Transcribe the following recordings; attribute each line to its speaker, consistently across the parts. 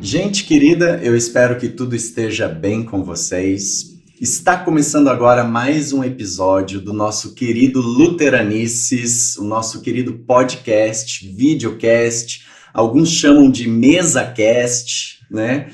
Speaker 1: Gente querida, eu espero que tudo esteja bem com vocês. Está começando agora mais um episódio do nosso querido Luteranices, o nosso querido podcast, videocast, alguns chamam de mesacast, né?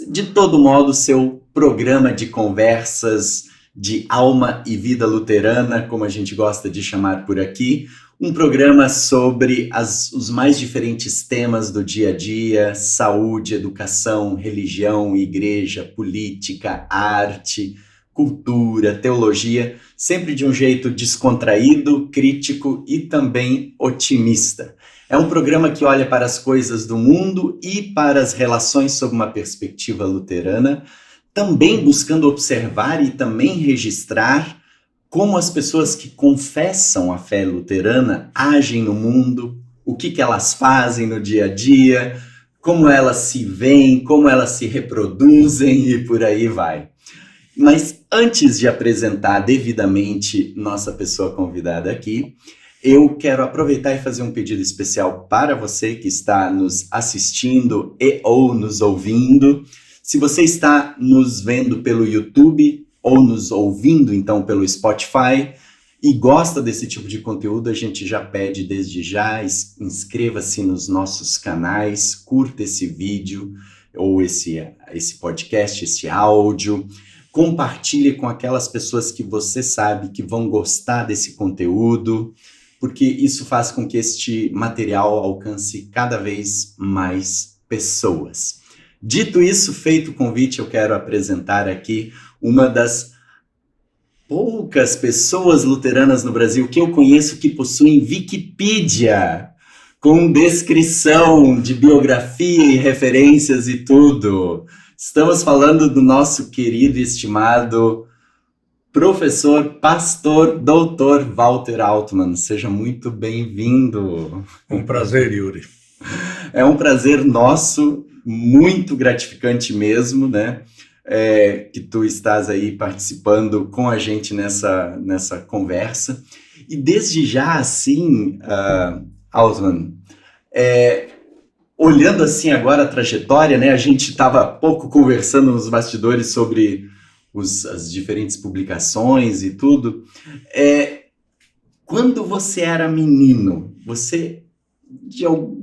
Speaker 1: De todo modo, seu programa de conversas de alma e vida luterana, como a gente gosta de chamar por aqui. Um programa sobre os mais diferentes temas do dia a dia: saúde, educação, religião, igreja, política, arte, cultura, teologia, sempre de um jeito descontraído, crítico e também otimista. É um programa que olha para as coisas do mundo e para as relações sob uma perspectiva luterana, também buscando observar e também registrar como as pessoas que confessam a fé luterana agem no mundo, o que elas fazem no dia a dia, como elas se veem, como elas se reproduzem e por aí vai. Mas antes de apresentar devidamente nossa pessoa convidada aqui, eu quero aproveitar e fazer um pedido especial para você que está nos assistindo e ou nos ouvindo. Se você está nos vendo pelo YouTube ou nos ouvindo, então, pelo Spotify, e gosta desse tipo de conteúdo, a gente já pede desde já, inscreva-se nos nossos canais, curta esse vídeo, ou esse podcast, esse áudio, compartilhe com aquelas pessoas que você sabe que vão gostar desse conteúdo, porque isso faz com que este material alcance cada vez mais pessoas. Dito isso, feito o convite, eu quero apresentar aqui uma das poucas pessoas luteranas no Brasil que eu conheço que possuem Wikipedia, com descrição de biografia e referências e tudo. Estamos falando do nosso querido e estimado professor, pastor, doutor Walter Altman. Seja muito bem-vindo.
Speaker 2: Um prazer, Yuri.
Speaker 1: É um prazer nosso, muito gratificante mesmo, né? Que tu estás aí participando com a gente nessa conversa. E desde já, assim, Altman, olhando assim agora a trajetória, né? A gente estava há pouco conversando nos bastidores sobre as diferentes publicações e tudo. Quando você era menino, você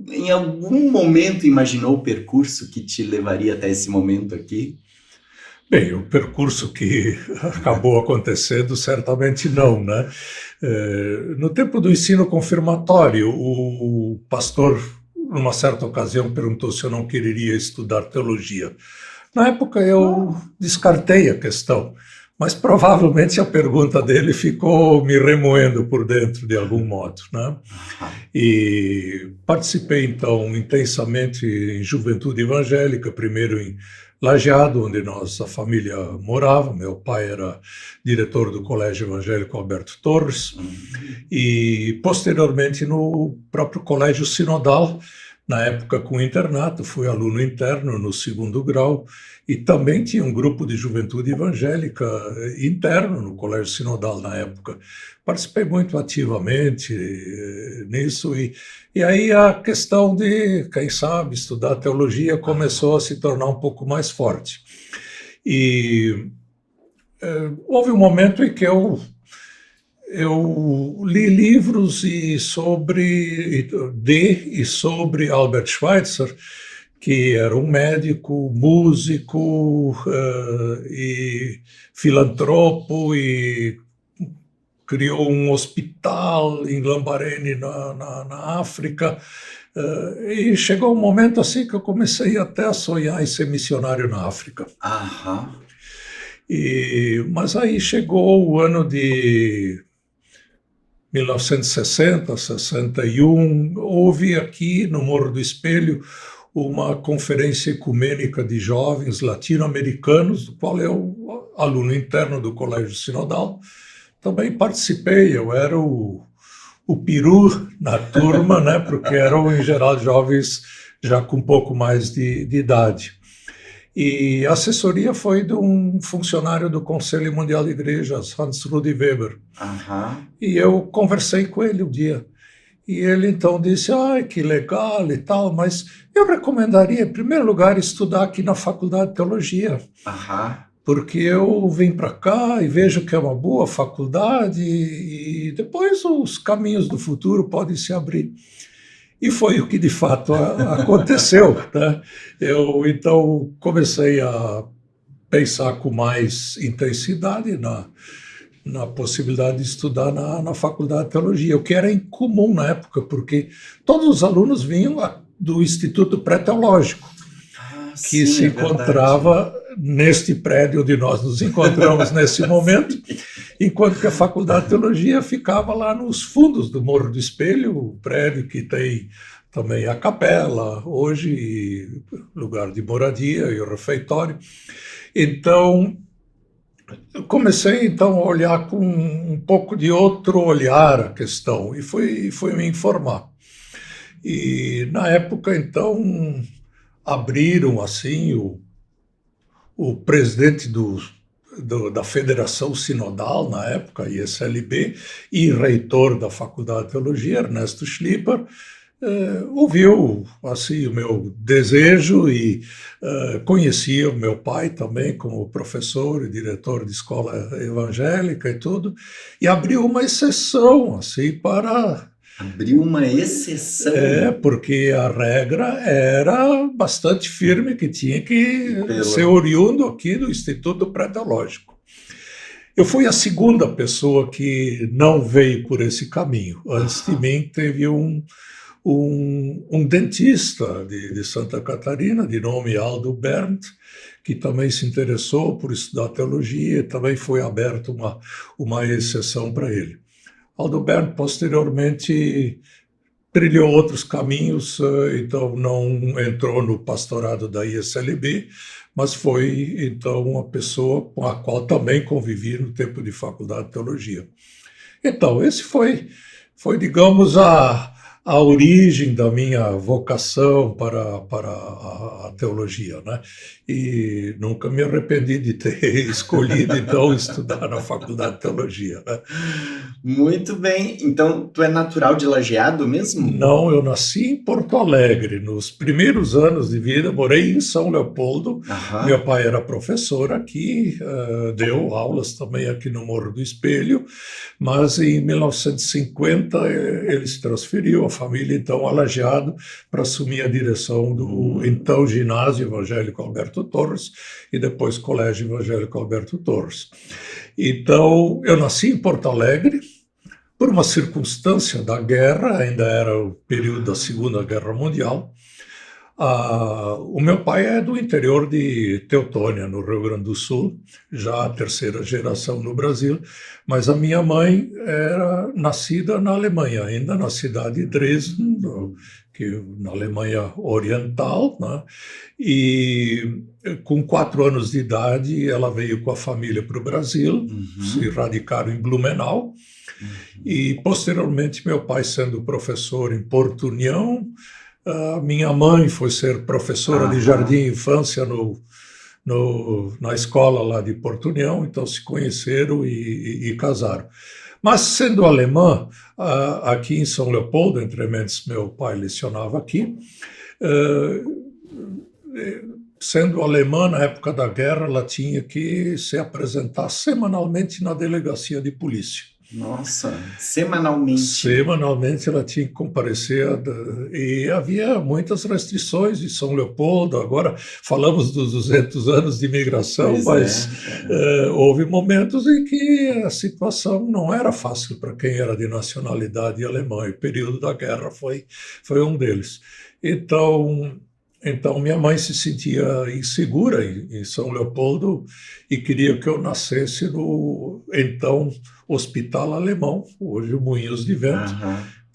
Speaker 1: em algum momento imaginou o percurso que te levaria até esse momento aqui?
Speaker 2: Bem, o percurso que acabou acontecendo, certamente não, né? No tempo do ensino confirmatório, o pastor, numa certa ocasião, perguntou se eu não queria estudar teologia. Na época, eu descartei a questão, mas provavelmente a pergunta dele ficou me remoendo por dentro de algum modo, né? E participei, então, intensamente em juventude evangélica, primeiro em Lajeado, onde a família morava. Meu pai era diretor do Colégio Evangélico Alberto Torres, e posteriormente no próprio Colégio Sinodal, na época com internato, fui aluno interno no 2º grau, e também tinha um grupo de juventude evangélica interno no Colégio Sinodal na época. Participei muito ativamente nisso, e aí a questão de, quem sabe, estudar teologia começou a se tornar um pouco mais forte. E houve um momento em que eu li livros sobre Albert Schweitzer, que era um médico, músico e filantropo, e criou um hospital em Lambarene, na África. E chegou um momento assim que eu comecei até a sonhar em ser missionário na África. Mas aí chegou o ano de 1960, 61, houve aqui no Morro do Espelho uma conferência ecumênica de jovens latino-americanos, do qual eu, aluno interno do Colégio Sinodal, também participei. Eu era o peru na turma, né, porque eram, em geral, jovens já com um pouco mais de idade. E a assessoria foi de um funcionário do Conselho Mundial de Igrejas, Hans Rudi Weber. E eu conversei com ele um dia. E ele então disse, que legal e tal, mas eu recomendaria, em primeiro lugar, estudar aqui na Faculdade de Teologia. Porque eu vim para cá e vejo que é uma boa faculdade e depois os caminhos do futuro podem se abrir. E foi o que de fato aconteceu, né? Eu então comecei a pensar com mais intensidade na possibilidade de estudar na Faculdade de Teologia, o que era incomum na época, porque todos os alunos vinham do Instituto Pré-Teológico, que se encontrava neste prédio onde nós nos encontramos nesse momento, enquanto que a Faculdade de Teologia ficava lá nos fundos do Morro do Espelho, o prédio que tem também a capela, hoje lugar de moradia e o refeitório. Então, eu comecei então a olhar com um pouco de outro olhar a questão e fui me informar. E na época, então, abriram assim o presidente da Federação Sinodal, na época, ISLB, e reitor da Faculdade de Teologia, Ernesto Schlieper, ouviu assim, o meu desejo e conhecia o meu pai também como professor e diretor de escola evangélica e tudo, e abriu uma exceção assim, para...
Speaker 1: Abriu uma exceção?
Speaker 2: Porque a regra era bastante firme, que tinha que ser oriundo aqui do Instituto Pré-Teológico. Eu fui a segunda pessoa que não veio por esse caminho. Antes de mim teve um dentista de Santa Catarina, de nome Aldo Berndt, que também se interessou por estudar teologia, e também foi aberto uma exceção para ele. Aldo Berndt, posteriormente, trilhou outros caminhos, então não entrou no pastorado da ISLB, mas foi, então, uma pessoa com a qual também convivi no tempo de faculdade de teologia. Então, esse foi digamos, a origem da minha vocação para a teologia, né? E nunca me arrependi de ter escolhido, então, estudar na Faculdade de Teologia, né?
Speaker 1: Muito bem. Então, tu é natural de Lajeado mesmo?
Speaker 2: Não, eu nasci em Porto Alegre. Nos primeiros anos de vida, morei em São Leopoldo. Meu pai era professor aqui, deu aulas também aqui no Morro do Espelho, mas em 1950 ele se transferiu, a família então a Lajeado, para assumir a direção do então Ginásio Evangélico Alberto Torres e depois Colégio Evangélico Alberto Torres. Então, eu nasci em Porto Alegre. Por uma circunstância da guerra, ainda era o período da Segunda Guerra Mundial, o meu pai é do interior de Teutônia, no Rio Grande do Sul, já a terceira geração no Brasil, mas a minha mãe era nascida na Alemanha, ainda na cidade de Dresden, na Alemanha Oriental, né? E com 4 anos de idade ela veio com a família para o Brasil, se radicaram em Blumenau, e posteriormente meu pai sendo professor em Porto União, minha mãe foi ser professora de jardim e infância na escola lá de Porto União, então se conheceram e casaram. Mas sendo alemã, aqui em São Leopoldo, entre mentes, meu pai lecionava aqui, sendo alemã na época da guerra, ela tinha que se apresentar semanalmente na delegacia de polícia.
Speaker 1: Nossa, semanalmente?
Speaker 2: Semanalmente ela tinha que comparecer, e havia muitas restrições em São Leopoldo. Agora falamos dos 200 anos de imigração, mas houve momentos em que a situação não era fácil para quem era de nacionalidade alemã, e o período da guerra foi um deles. Então, minha mãe se sentia insegura em São Leopoldo e queria que eu nascesse no, então, Hospital Alemão, hoje o Moinhos de Vento,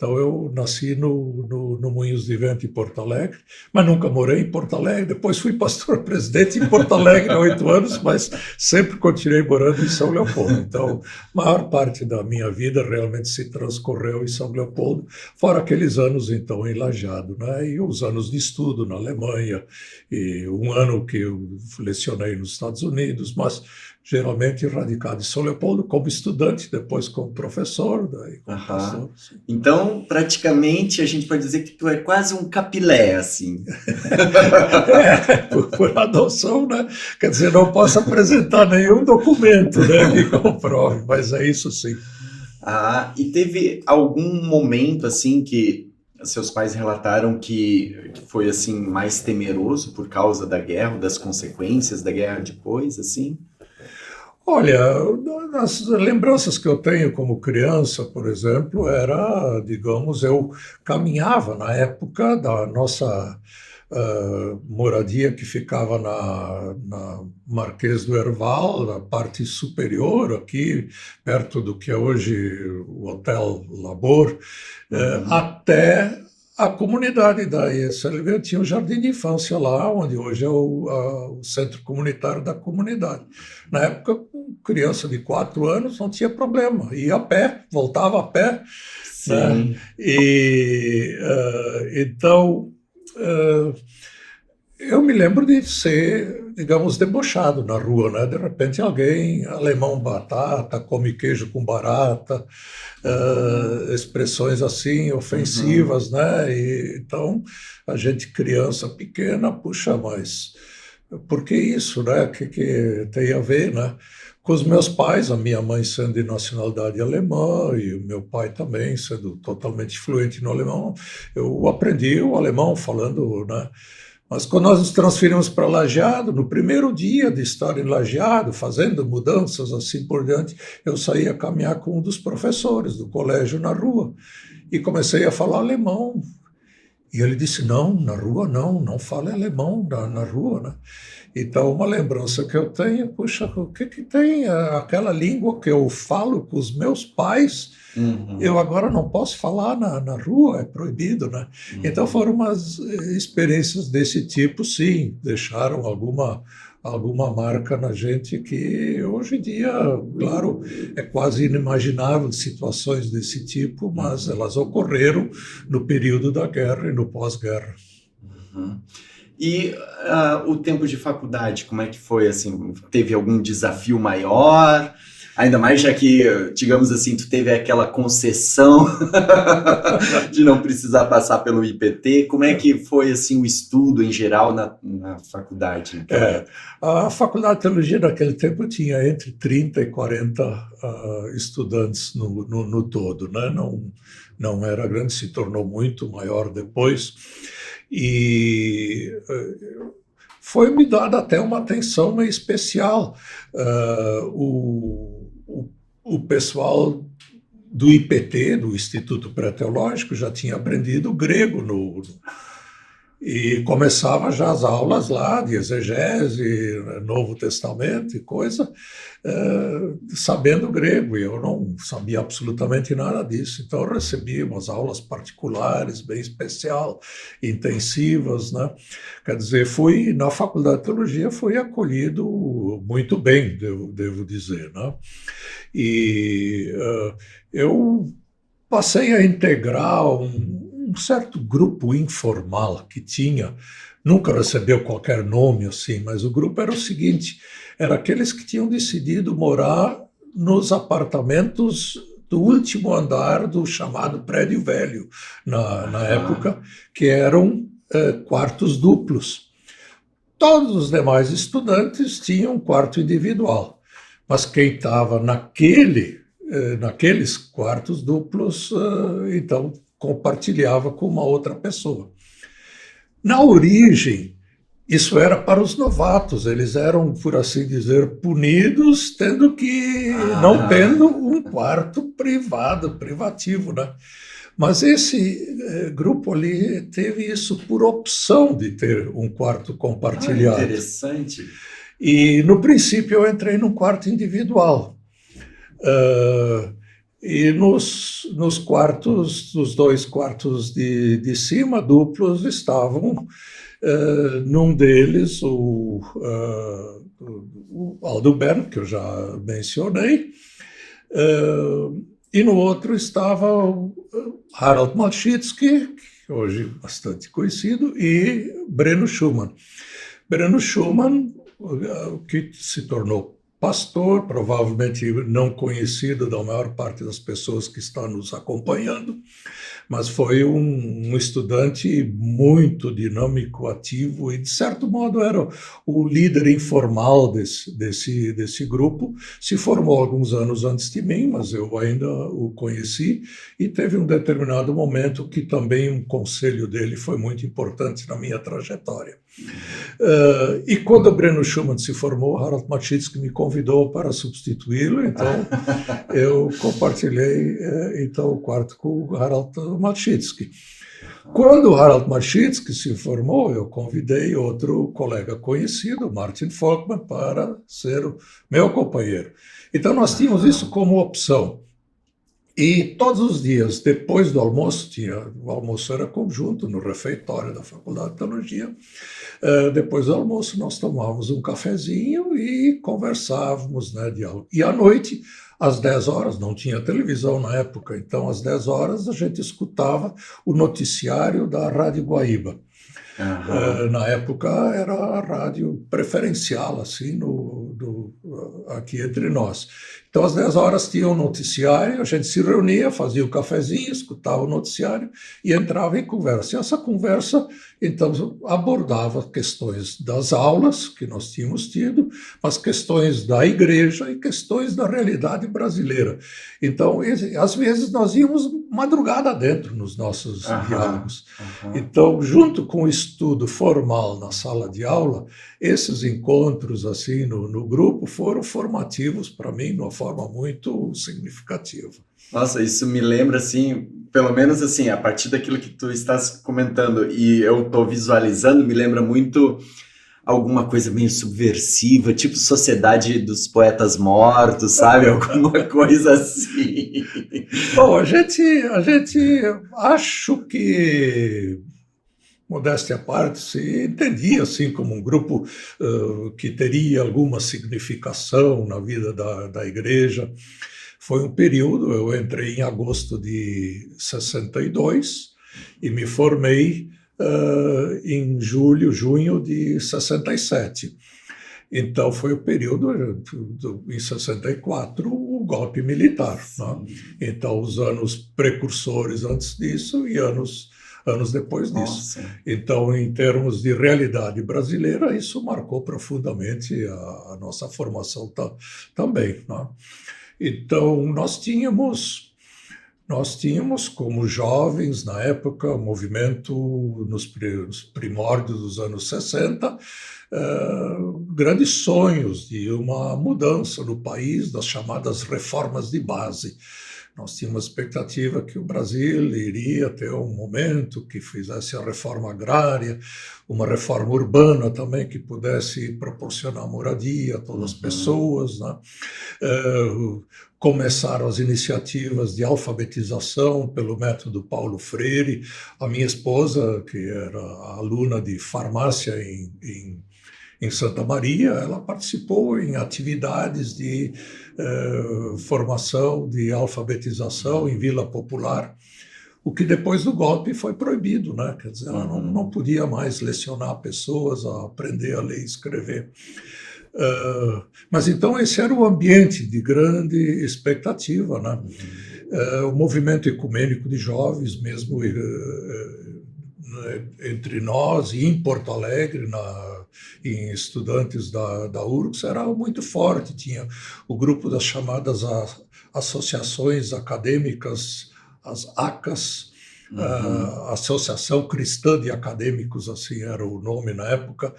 Speaker 2: Então eu nasci no Moinhos de Vento, em Porto Alegre, mas nunca morei em Porto Alegre. Depois fui pastor-presidente em Porto Alegre há 8 anos, mas sempre continuei morando em São Leopoldo. Então, a maior parte da minha vida realmente se transcorreu em São Leopoldo, fora aqueles anos, então, em Lajeado, né? E os anos de estudo na Alemanha, e um ano que eu lecionei nos Estados Unidos, mas geralmente radicado em São Leopoldo como estudante, depois como professor, daí como pastor.
Speaker 1: Então, praticamente, a gente pode dizer que tu é quase um capilé, assim.
Speaker 2: Por adoção, né? Quer dizer, não posso apresentar nenhum documento, né, que comprove, mas é isso sim.
Speaker 1: E teve algum momento, assim, que seus pais relataram que foi, assim, mais temeroso por causa da guerra, das consequências da guerra depois, assim?
Speaker 2: Olha, as lembranças que eu tenho como criança, por exemplo, era, digamos, eu caminhava na época da nossa moradia que ficava na Marquês do Herval, na parte superior, aqui, perto do que é hoje o Hotel Labor, até a comunidade da ESLV. Tinha um jardim de infância lá, onde hoje é o centro comunitário da comunidade. Na época, com criança de 4 anos, não tinha problema. Ia a pé, voltava a pé.
Speaker 1: Sim.
Speaker 2: Né? Então, eu me lembro de ser, digamos, debochado na rua, né? De repente alguém, alemão batata, come queijo com barata, expressões assim ofensivas, né? Então, a gente, criança pequena, puxa, mas por que isso, né? O que tem a ver, né? Com os meus pais, a minha mãe sendo de nacionalidade alemã e o meu pai também sendo totalmente fluente no alemão, eu aprendi o alemão falando, né? Mas quando nós nos transferimos para Lajeado, no primeiro dia de estar em Lajeado, fazendo mudanças assim por diante, eu saí a caminhar com um dos professores do colégio na rua e comecei a falar alemão. E ele disse, não, na rua não fale alemão na rua, né? Então, uma lembrança que eu tenho, puxa, o que tem aquela língua que eu falo com os meus pais, eu agora não posso falar na rua, é proibido, né? Então, foram umas experiências desse tipo, sim, deixaram alguma marca na gente que hoje em dia, claro, é quase inimaginável situações desse tipo, mas elas ocorreram no período da guerra e no pós-guerra.
Speaker 1: E o tempo de faculdade, como é que foi, assim? Teve algum desafio maior? Ainda mais já que, digamos assim, tu teve aquela concessão de não precisar passar pelo IPT. Como é que foi, assim, o estudo em geral na faculdade?
Speaker 2: A faculdade de teologia naquele tempo tinha entre 30 e 40 estudantes no todo, né? Não era grande, se tornou muito maior depois. E foi-me dada até uma atenção meio especial. O pessoal do IPT, do Instituto Pré-Teológico, já tinha aprendido grego e começava já as aulas lá de exegese, Novo Testamento e coisa, sabendo grego, e eu não sabia absolutamente nada disso. Então eu recebi umas aulas particulares, bem especial, intensivas, né? Quer dizer, na Faculdade de Teologia fui acolhido muito bem, devo dizer, né? E eu passei a integrar um certo grupo informal que tinha, nunca recebeu qualquer nome assim, mas o grupo era o seguinte, era aqueles que tinham decidido morar nos apartamentos do último andar do chamado prédio velho, na época, que eram quartos duplos. Todos os demais estudantes tinham um quarto individual, mas quem estava naqueles quartos duplos, então compartilhava com uma outra pessoa. Na origem, isso era para os novatos, eles eram, por assim dizer, punidos, não tendo um quarto privativo, né? Mas esse grupo ali teve isso por opção de ter um quarto compartilhado.
Speaker 1: Interessante.
Speaker 2: E, no princípio, eu entrei num quarto individual. E nos quartos, os 2 quartos de cima, duplos, estavam, num deles, o Aldo Bern, que eu já mencionei, e no outro estava o Harald Malczynski, que hoje é bastante conhecido, e Breno Schumann. Breno Schumann, que se tornou pastor, provavelmente não conhecido da maior parte das pessoas que estão nos acompanhando, mas foi um estudante muito dinâmico, ativo e, de certo modo, era o líder informal desse grupo. Se formou alguns anos antes de mim, mas eu ainda o conheci, e teve um determinado momento que também um conselho dele foi muito importante na minha trajetória. E quando o Breno Schumann se formou, Harald Malczynski me convidou para substituí-lo, então eu compartilhei então o quarto com o Harald Malczynski. Quando o Harald Malczynski se formou, eu convidei outro colega conhecido, Martin Folkmann, para ser o meu companheiro. Então nós tínhamos isso como opção. E todos os dias, depois do almoço, o almoço era conjunto no refeitório da Faculdade de Teologia, depois do almoço nós tomávamos um cafezinho e conversávamos, né, diálogo. E à noite, às 10 horas, não tinha televisão na época, então às 10 horas a gente escutava o noticiário da Rádio Guaíba. Na época era a rádio preferencial, assim, aqui entre nós. Então, às 10 horas tinha um noticiário, a gente se reunia, fazia o cafezinho, escutava o noticiário e entrava em conversa. E essa conversa, então, abordava questões das aulas que nós tínhamos tido, mas questões da igreja e questões da realidade brasileira. Então, às vezes, nós íamos madrugada dentro nos nossos diálogos. Então, junto com o estudo formal na sala de aula, esses encontros assim no grupo foram formativos para mim de uma forma muito significativa.
Speaker 1: Nossa, isso me lembra, assim, pelo menos assim, a partir daquilo que tu estás comentando e eu estou visualizando, me lembra muito alguma coisa meio subversiva, tipo Sociedade dos Poetas Mortos, sabe? Alguma coisa assim.
Speaker 2: Bom, a gente acho que, modéstia à parte, se entendia assim como um grupo que teria alguma significação na vida da igreja. Foi um período, eu entrei em agosto de 62 e me formei em junho de 67. Então foi o período, em 64, o golpe militar. Né? Então os anos precursores antes disso e anos depois disso.
Speaker 1: Nossa.
Speaker 2: Então, em termos de realidade brasileira, isso marcou profundamente a nossa formação também. Né? Então, nós tínhamos como jovens, na época, o movimento nos primórdios dos anos 60, grandes sonhos de uma mudança no país, das chamadas reformas de base. Nós tínhamos expectativa que o Brasil iria ter um momento que fizesse a reforma agrária, uma reforma urbana também que pudesse proporcionar moradia a todas as pessoas, né? Começaram as iniciativas de alfabetização pelo método Paulo Freire. A minha esposa, que era aluna de farmácia em Santa Maria, ela participou em atividades de formação, de alfabetização em Vila Popular, o que depois do golpe foi proibido, né? Quer dizer, ela não podia mais lecionar pessoas a aprender a ler e escrever. Mas então esse era o ambiente de grande expectativa, né? O movimento ecumênico de jovens, mesmo entre nós e em Porto Alegre, em estudantes da URGS, era muito forte. Tinha o grupo das chamadas associações acadêmicas, as ACAS, a Associação Cristã de Acadêmicos, assim era o nome na época,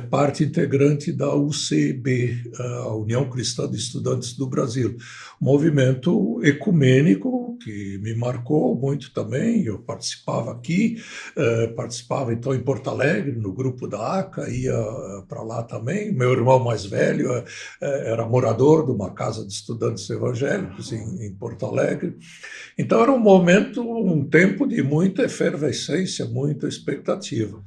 Speaker 2: parte integrante da UCB, a União Cristã de Estudantes do Brasil. Movimento ecumênico que me marcou muito também. Eu participava aqui, participava então em Porto Alegre, no grupo da ACA, ia para lá também. Meu irmão mais velho era morador de uma casa de estudantes evangélicos em Porto Alegre. Então era um tempo de muita efervescência, muita expectativa.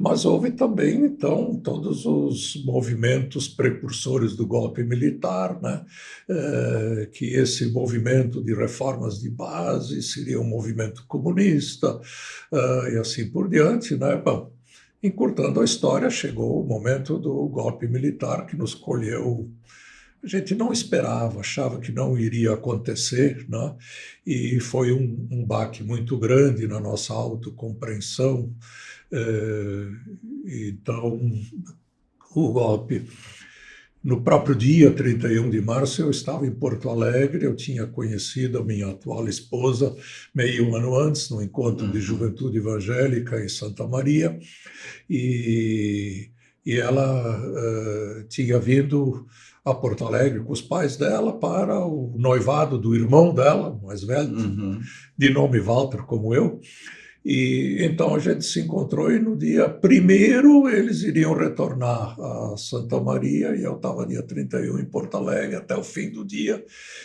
Speaker 2: Mas houve também, então, todos os movimentos precursores do golpe militar, né? Que esse movimento de reformas de base seria um movimento comunista, e assim por diante, né? Bom, encurtando a história, chegou o momento do golpe militar que nos colheu. A gente não esperava, achava que não iria acontecer, né? E foi um baque muito grande na nossa autocompreensão. Então, o golpe. No próprio dia 31 de março, eu estava em Porto Alegre, eu tinha conhecido a minha atual esposa meio ano antes, no encontro de juventude evangélica em Santa Maria, e ela tinha vindo a Porto Alegre com os pais dela para o noivado do irmão dela, mais velho, de nome Walter, como eu. E então a gente se encontrou e no dia 1º eles iriam retornar a Santa Maria e eu estava dia 31 em Porto Alegre até o fim do dia.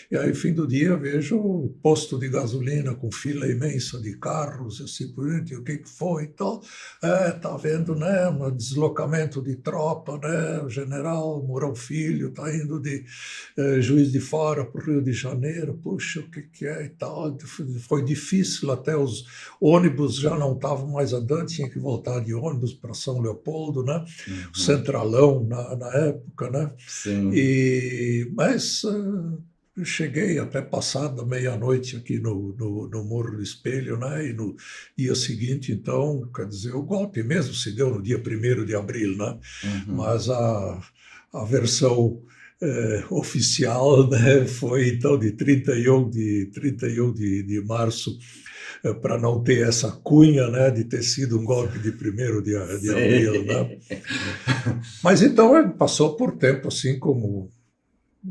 Speaker 2: E aí, fim do dia, vejo o posto de gasolina com fila imensa de carros, assim por diante. O que foi? Então, tá vendo, né, um deslocamento de tropa, né? O general Mourão Filho está indo de Juiz de Fora para o Rio de Janeiro. Puxa, o que é e tal. Foi difícil, até os ônibus já não estavam mais andando, tinha que voltar de ônibus para São Leopoldo, né? O Centralão na época, né?
Speaker 1: Sim.
Speaker 2: Mas eu cheguei até passada meia-noite aqui no Morro do Espelho, né? E no dia seguinte, então, quer dizer, o golpe mesmo se deu no dia 1º de abril, né? Mas a versão oficial, né, foi então de 31 de março, para não ter essa cunha, né, de ter sido um golpe de 1º de abril, né? Mas então passou por tempo assim como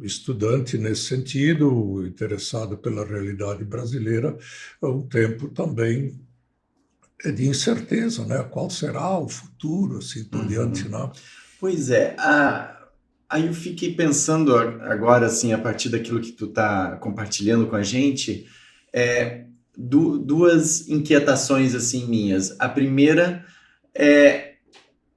Speaker 2: estudante nesse sentido, interessado pela realidade brasileira, um tempo também de incerteza, né? Qual será o futuro, assim por diante, né?
Speaker 1: Pois é, aí eu fiquei pensando agora, assim, a partir daquilo que tu tá compartilhando com a gente, duas inquietações, assim, minhas. A primeira é,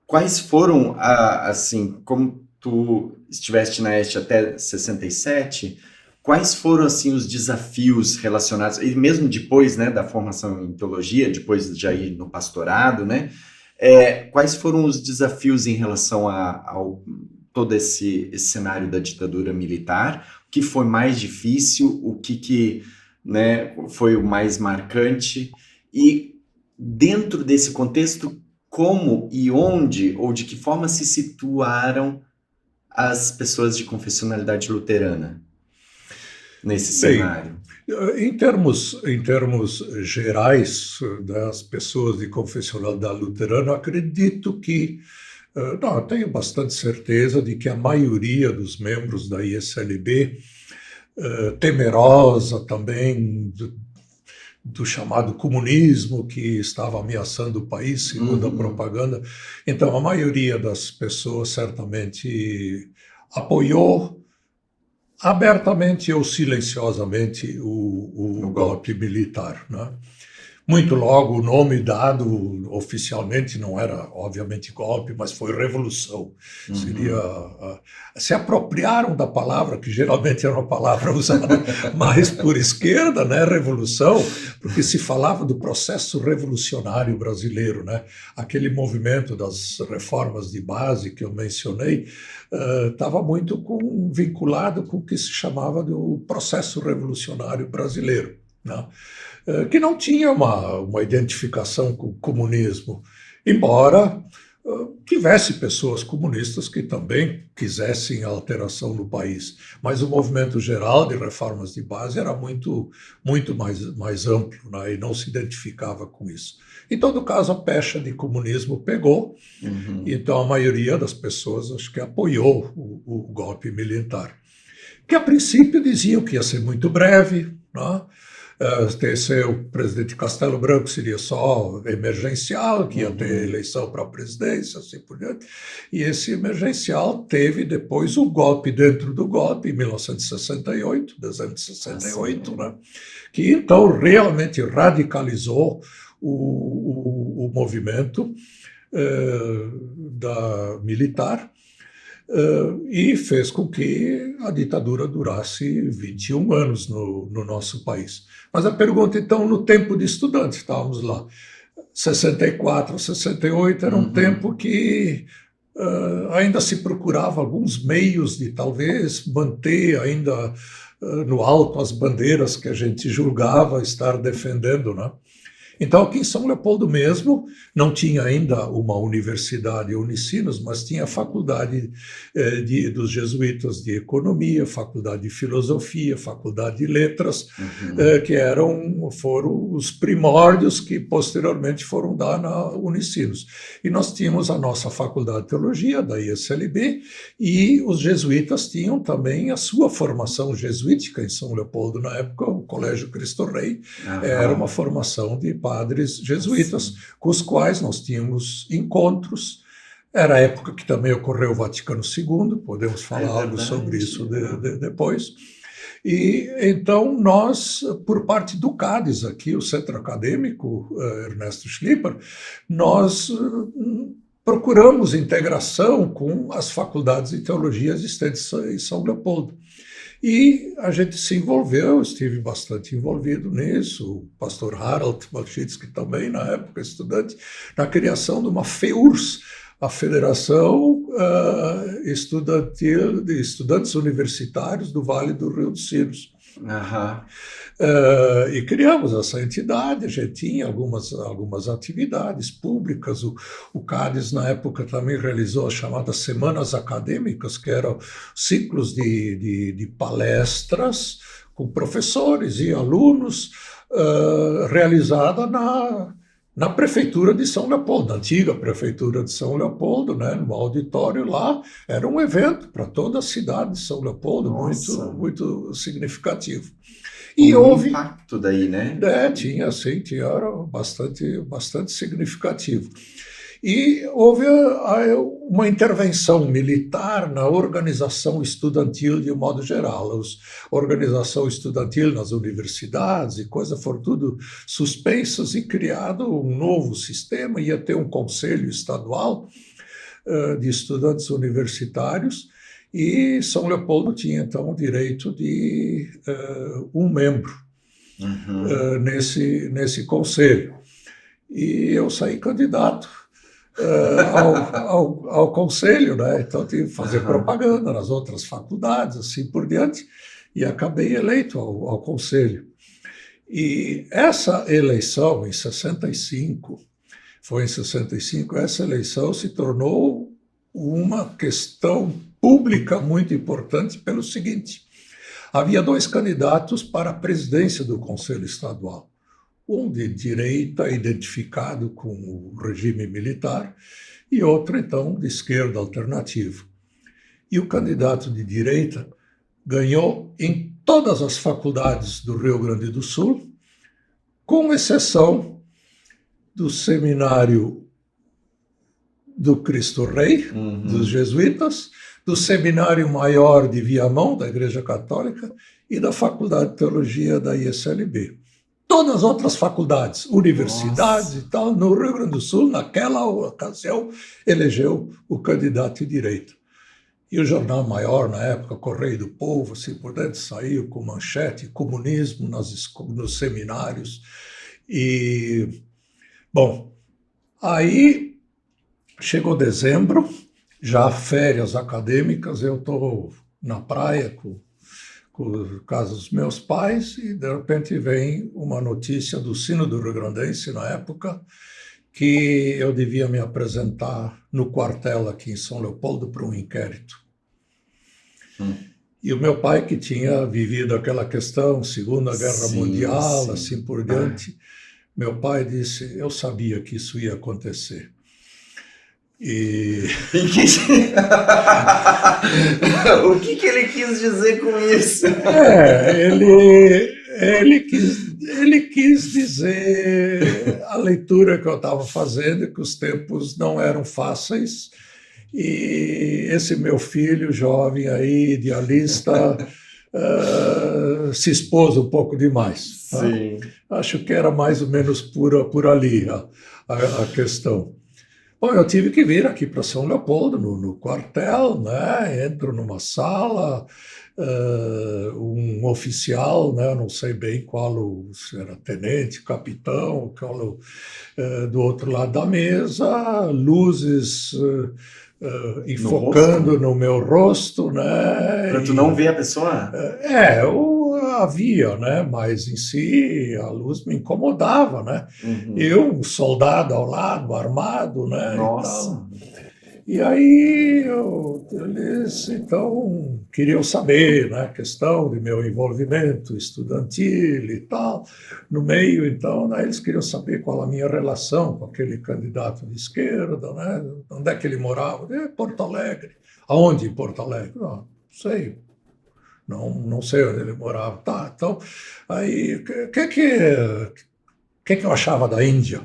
Speaker 1: quais foram, assim, como tu estiveste na Este até 67, quais foram, assim, os desafios relacionados, e mesmo depois, né, da formação em teologia, depois de já ir no pastorado, né, quais foram os desafios em relação ao todo esse cenário da ditadura militar? O que foi mais difícil? O que né, foi o mais marcante? E dentro desse contexto, como e onde ou de que forma se situaram as pessoas de confessionalidade luterana nesse cenário?
Speaker 2: Em termos gerais das pessoas de confessionalidade luterana, acredito que eu tenho bastante certeza de que a maioria dos membros da ISLB, temerosa também do chamado comunismo que estava ameaçando o país, segundo a propaganda. Então, a maioria das pessoas certamente apoiou abertamente ou silenciosamente o golpe militar, né? Muito logo, o nome dado oficialmente não era, obviamente, golpe, mas foi revolução. Se apropriaram da palavra, que geralmente era uma palavra usada mais por esquerda, né? Revolução, porque se falava do processo revolucionário brasileiro, né? Aquele movimento das reformas de base que eu mencionei estava muito vinculado com o que se chamava do processo revolucionário brasileiro, né? Que não tinha uma identificação com o comunismo, embora tivesse pessoas comunistas que também quisessem a alteração no país. Mas o movimento geral de reformas de base era muito mais amplo, né, e não se identificava com isso. Em todo caso, a pecha de comunismo pegou, então a maioria das pessoas acho que apoiou o golpe militar, que a princípio diziam que ia ser muito breve, né? O presidente Castelo Branco seria só emergencial, que ia ter eleição para a presidência, assim por diante. E esse emergencial teve depois o golpe dentro do golpe, em 1968, dezembro de 68, né? Que então realmente radicalizou o movimento militar, e fez com que a ditadura durasse 21 anos no nosso país. Mas a pergunta, então, no tempo de estudante, estávamos lá, 64, 68, era um tempo que ainda se procurava alguns meios de talvez manter ainda no alto as bandeiras que a gente julgava estar defendendo, né? Então, aqui em São Leopoldo mesmo, não tinha ainda uma universidade Unicinos, mas tinha a faculdade dos jesuítas de economia, faculdade de filosofia, faculdade de letras, que foram os primórdios que posteriormente foram dar na Unicinos. E nós tínhamos a nossa faculdade de teologia, da ISLB, e os jesuítas tinham também a sua formação jesuítica em São Leopoldo. Na época, o Colégio Cristo Rei era uma formação de padres jesuítas, com os quais nós tínhamos encontros. Era a época que também ocorreu o Vaticano II, podemos falar algo sobre isso depois. E então nós, por parte do CADES aqui, o Centro Acadêmico Ernesto Schlieper, nós procuramos integração com as faculdades de teologia existentes em São Leopoldo. E a gente se envolveu, estive bastante envolvido nisso, o pastor Harald Malchitsky também, na época, estudante, na criação de uma FEURS, a Federação Estudantil de Estudantes Universitários do Vale do Rio dos Sinos. E criamos essa entidade, a gente tinha algumas atividades públicas. O CADES, na época, também realizou as chamadas Semanas Acadêmicas, que eram ciclos de palestras com professores e alunos, realizada na Prefeitura de São Leopoldo, na antiga Prefeitura de São Leopoldo, né, no auditório lá. Era um evento para toda a cidade de São Leopoldo, muito significativo.
Speaker 1: E houve impacto daí, né?
Speaker 2: Tinha, era bastante significativo. E houve uma intervenção militar na organização estudantil de um modo geral. A organização estudantil nas universidades e coisas foram tudo suspensas e criado um novo sistema. Ia ter um conselho estadual de estudantes universitários, e São Leopoldo tinha, então, o direito de um membro nesse conselho. E eu saí candidato ao conselho, né? Então tive que fazer propaganda nas outras faculdades, assim por diante, e acabei eleito ao conselho. E essa eleição, em 65, essa eleição se tornou uma questão pública muito importante pelo seguinte: havia dois candidatos para a presidência do Conselho Estadual. Um de direita, identificado com o regime militar, e outro, então, de esquerda, alternativo. E o candidato de direita ganhou em todas as faculdades do Rio Grande do Sul, com exceção do seminário do Cristo Rei, dos jesuítas, do Seminário Maior de Viamão, da Igreja Católica, e da Faculdade de Teologia da ISLB. Todas as outras faculdades, universidades e tal, no Rio Grande do Sul, naquela ocasião, elegeu o candidato de direita. E o jornal maior, na época, Correio do Povo, assim por dentro, saiu com manchete: comunismo nos seminários. E, bom, aí chegou dezembro, já férias acadêmicas, eu estou na praia com casa dos meus pais, e de repente vem uma notícia do Sínodo Rio-Grandense, na época, que eu devia me apresentar no quartel aqui em São Leopoldo para um inquérito. E o meu pai, que tinha vivido aquela questão, Segunda Guerra Mundial, assim por diante, meu pai disse, eu sabia que isso ia acontecer. E...
Speaker 1: O que ele quis dizer com isso?
Speaker 2: Ele quis dizer a leitura que eu estava fazendo, que os tempos não eram fáceis, e esse meu filho jovem aí, idealista, se expôs um pouco demais.
Speaker 1: Sim.
Speaker 2: Tá? Acho que era mais ou menos por ali a questão. Bom, eu tive que vir aqui para São Leopoldo, no quartel, né? Entro numa sala, um oficial, né? Não sei bem se era tenente, capitão, do outro lado da mesa, luzes enfocando no meu rosto, né?
Speaker 1: Para tu não ver a pessoa?
Speaker 2: Havia, né? Mas em si a luz me incomodava, né? Eu, um soldado ao lado, armado, né?
Speaker 1: Nossa!
Speaker 2: E aí eles então queriam saber, né? A questão de meu envolvimento estudantil e tal. No meio, então, né, eles queriam saber qual a minha relação com aquele candidato de esquerda, né? Onde é que ele morava? Porto Alegre. Aonde em Porto Alegre? Não sei. Não sei onde ele morava. Tá, então, aí, o que eu achava da Índia?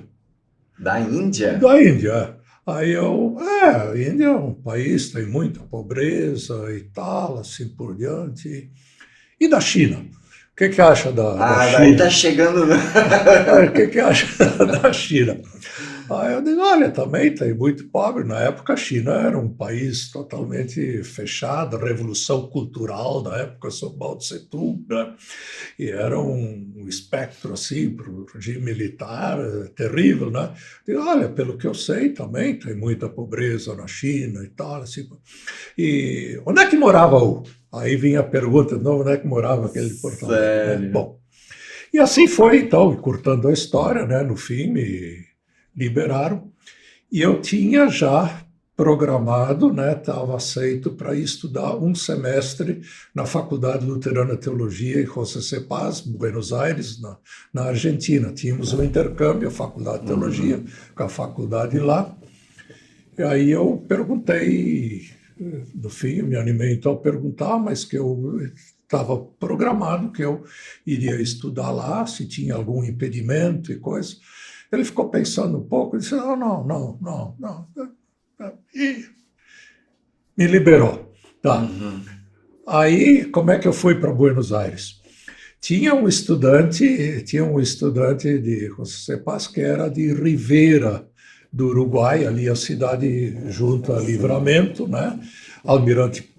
Speaker 1: Da Índia?
Speaker 2: Da Índia. Aí a Índia é um país, tem muita pobreza e tal, assim por diante. E da China? O que acha da China?
Speaker 1: Daí tá chegando...
Speaker 2: O que acha da China? Aí eu digo, olha, também tem muito pobre. Na época a China era um país totalmente fechado, revolução cultural na época, sob Mao Tse-tung, né? E era um espectro assim para o regime militar terrível, né? Digo, olha, pelo que eu sei também tem muita pobreza na China e tal, assim. E onde é que morava Aí vinha a pergunta de novo, onde é que morava aquele de Porto Alegre? Né? Bom, e assim foi, então, encurtando a história, né? No fim me liberaram, e eu tinha já programado, né, estava aceito para estudar um semestre na Faculdade Luterana de Teologia em José C. Paz, Buenos Aires, na Argentina. Tínhamos um intercâmbio, a Faculdade de Teologia, com a faculdade lá. E aí eu perguntei, no fim, eu me animei então a perguntar, mas que eu estava programado que eu iria estudar lá, se tinha algum impedimento e coisa. Ele ficou pensando um pouco e disse, não. E me liberou. Tá. Aí, como é que eu fui para Buenos Aires? Tinha um estudante de José Paz que era de Rivera, do Uruguai, ali a cidade junto a Livramento, né? Almirante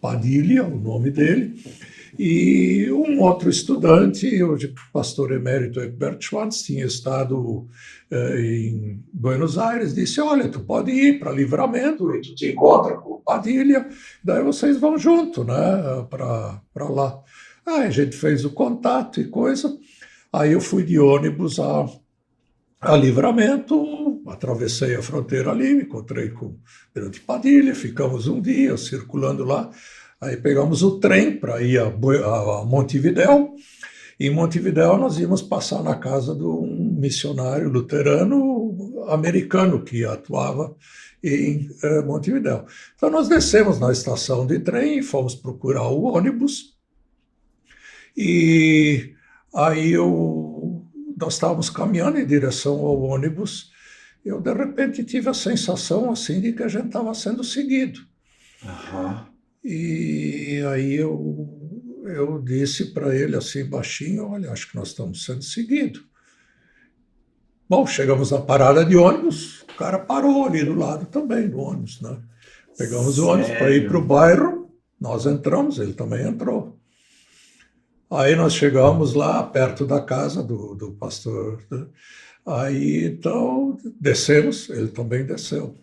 Speaker 2: Padilha, o nome dele. E um outro estudante, o pastor emérito Herbert Schwartz, tinha estado em Buenos Aires, disse, olha, tu pode ir para Livramento e tu te encontra com o Padilha, daí vocês vão junto, né, para lá. Aí a gente fez o contato e coisa, aí eu fui de ônibus a Livramento, atravessei a fronteira ali, me encontrei com o Almirante Padilha, ficamos um dia circulando lá. Aí pegamos o trem para ir a Montevidéu. Em Montevidéu nós íamos passar na casa de um missionário luterano americano que atuava em Montevidéu. Então nós descemos na estação de trem e fomos procurar o ônibus. E aí nós estávamos caminhando em direção ao ônibus. Eu de repente tive a sensação assim de que a gente estava sendo seguido. E aí eu disse para ele assim baixinho, olha, acho que nós estamos sendo seguidos. Bom, chegamos na parada de ônibus, o cara parou ali do lado também do ônibus, né? Pegamos o ônibus para ir para o bairro, nós entramos, ele também entrou. Aí nós chegamos lá perto da casa do pastor, né? Aí então descemos, ele também desceu.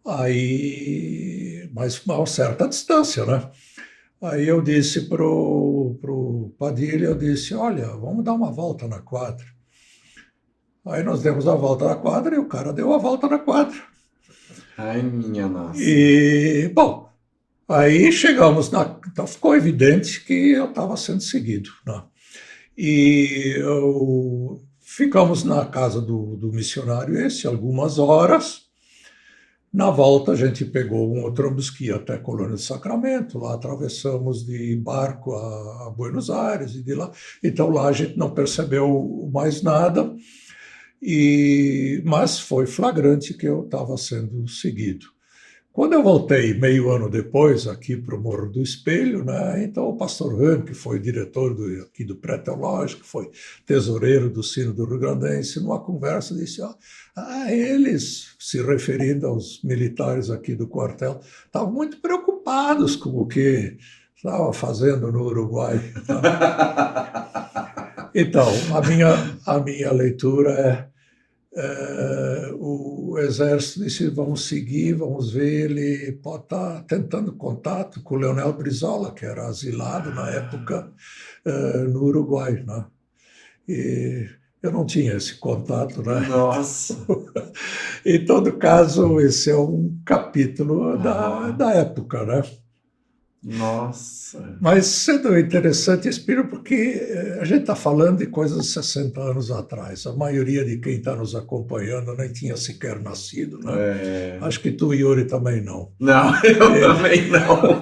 Speaker 2: Aí, mas a uma certa distância, né? Aí eu disse pro Padilha, eu disse, olha, vamos dar uma volta na quadra. Aí nós demos a volta na quadra e o cara deu a volta na quadra.
Speaker 1: Ai, minha nossa.
Speaker 2: E, bom, aí chegamos então ficou evidente que eu estava sendo seguido, né? E ficamos na casa do missionário esse algumas horas. Na volta, a gente pegou um ônibus que ia até Colônia do Sacramento, lá atravessamos de barco a Buenos Aires e de lá. Então lá a gente não percebeu mais nada, mas foi flagrante que eu estava sendo seguido. Quando eu voltei, meio ano depois, aqui para o Morro do Espelho, né, então o pastor Rano, que foi diretor aqui do pré-teológico, foi tesoureiro do Sínodo Rio-Grandense, numa conversa disse, eles, se referindo aos militares aqui do quartel, estavam muito preocupados com o que estava fazendo no Uruguai. Então, a minha leitura o exército disse, vamos seguir, vamos ver, ele pode estar tentando contato com o Leonel Brizola, que era asilado na época no Uruguai, né? E eu não tinha esse contato, né?
Speaker 1: Nossa!
Speaker 2: Em todo caso, esse é um capítulo da época, né?
Speaker 1: Nossa!
Speaker 2: Mas sendo interessante, Espírito, porque a gente está falando de coisas de 60 anos atrás. A maioria de quem está nos acompanhando nem tinha sequer nascido, né? Acho que tu, Yuri, também não.
Speaker 1: Não, eu também não.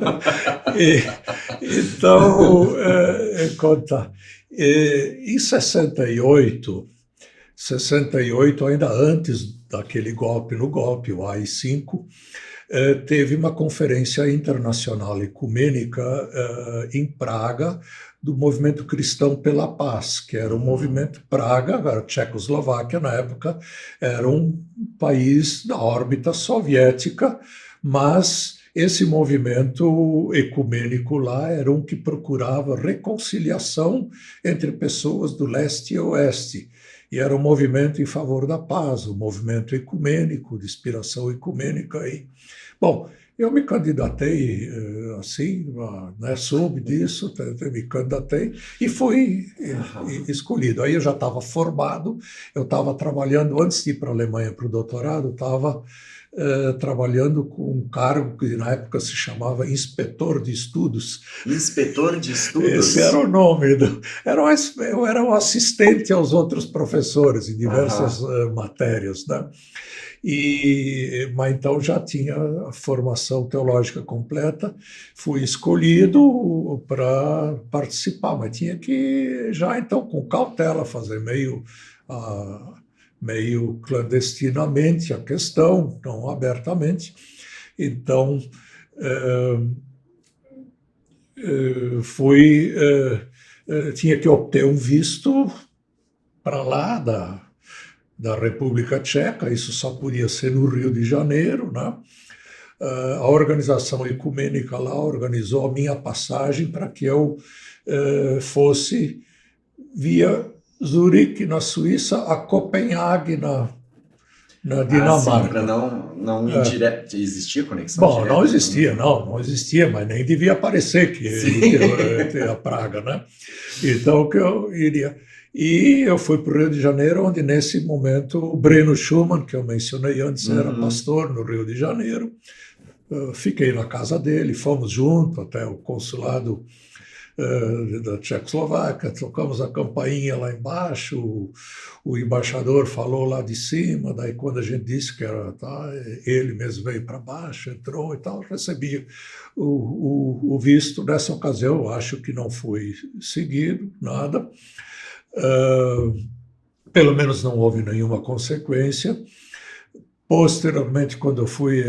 Speaker 2: Então, conta. Em 68, ainda antes daquele golpe, o AI-5, teve uma conferência internacional ecumênica em Praga do Movimento Cristão pela Paz, que era um movimento. Praga, a Tchecoslováquia, na época, era um país da órbita soviética, mas esse movimento ecumênico lá era um que procurava reconciliação entre pessoas do leste e oeste. E era um movimento em favor da paz, um movimento ecumênico, de inspiração ecumênica aí. Bom, eu me candidatei assim, né, soube disso, me candidatei e fui escolhido. Aí eu já estava formado, eu estava trabalhando, antes de ir para a Alemanha para o doutorado, estava trabalhando com um cargo que na época se chamava inspetor de estudos.
Speaker 1: Inspetor de estudos?
Speaker 2: Esse era o nome. Eu era um assistente aos outros professores em diversas matérias, né? Mas então já tinha a formação teológica completa, fui escolhido para participar, mas tinha que já então com cautela fazer meio clandestinamente a questão, não abertamente. Então tinha que obter um visto para lá da República Tcheca, isso só podia ser no Rio de Janeiro, né? A organização ecumênica lá organizou a minha passagem para que eu fosse via Zurique, na Suíça, a Copenhague, na Dinamarca.
Speaker 1: Para não ir direto. Existia conexão
Speaker 2: Bom,
Speaker 1: direta?
Speaker 2: Não existia, mas nem devia aparecer que ter a Praga, né? Então, que eu iria. E eu fui para o Rio de Janeiro, onde nesse momento o Breno Schumann, que eu mencionei antes, era pastor no Rio de Janeiro. Fiquei na casa dele, fomos juntos até o consulado da Tchecoslováquia, tocamos a campainha lá embaixo, o embaixador falou lá de cima, daí quando a gente disse que era, ele mesmo veio para baixo, entrou e tal, recebi o visto. Nessa ocasião, eu acho que não foi seguido, nada. Pelo menos não houve nenhuma consequência. Posteriormente, quando eu fui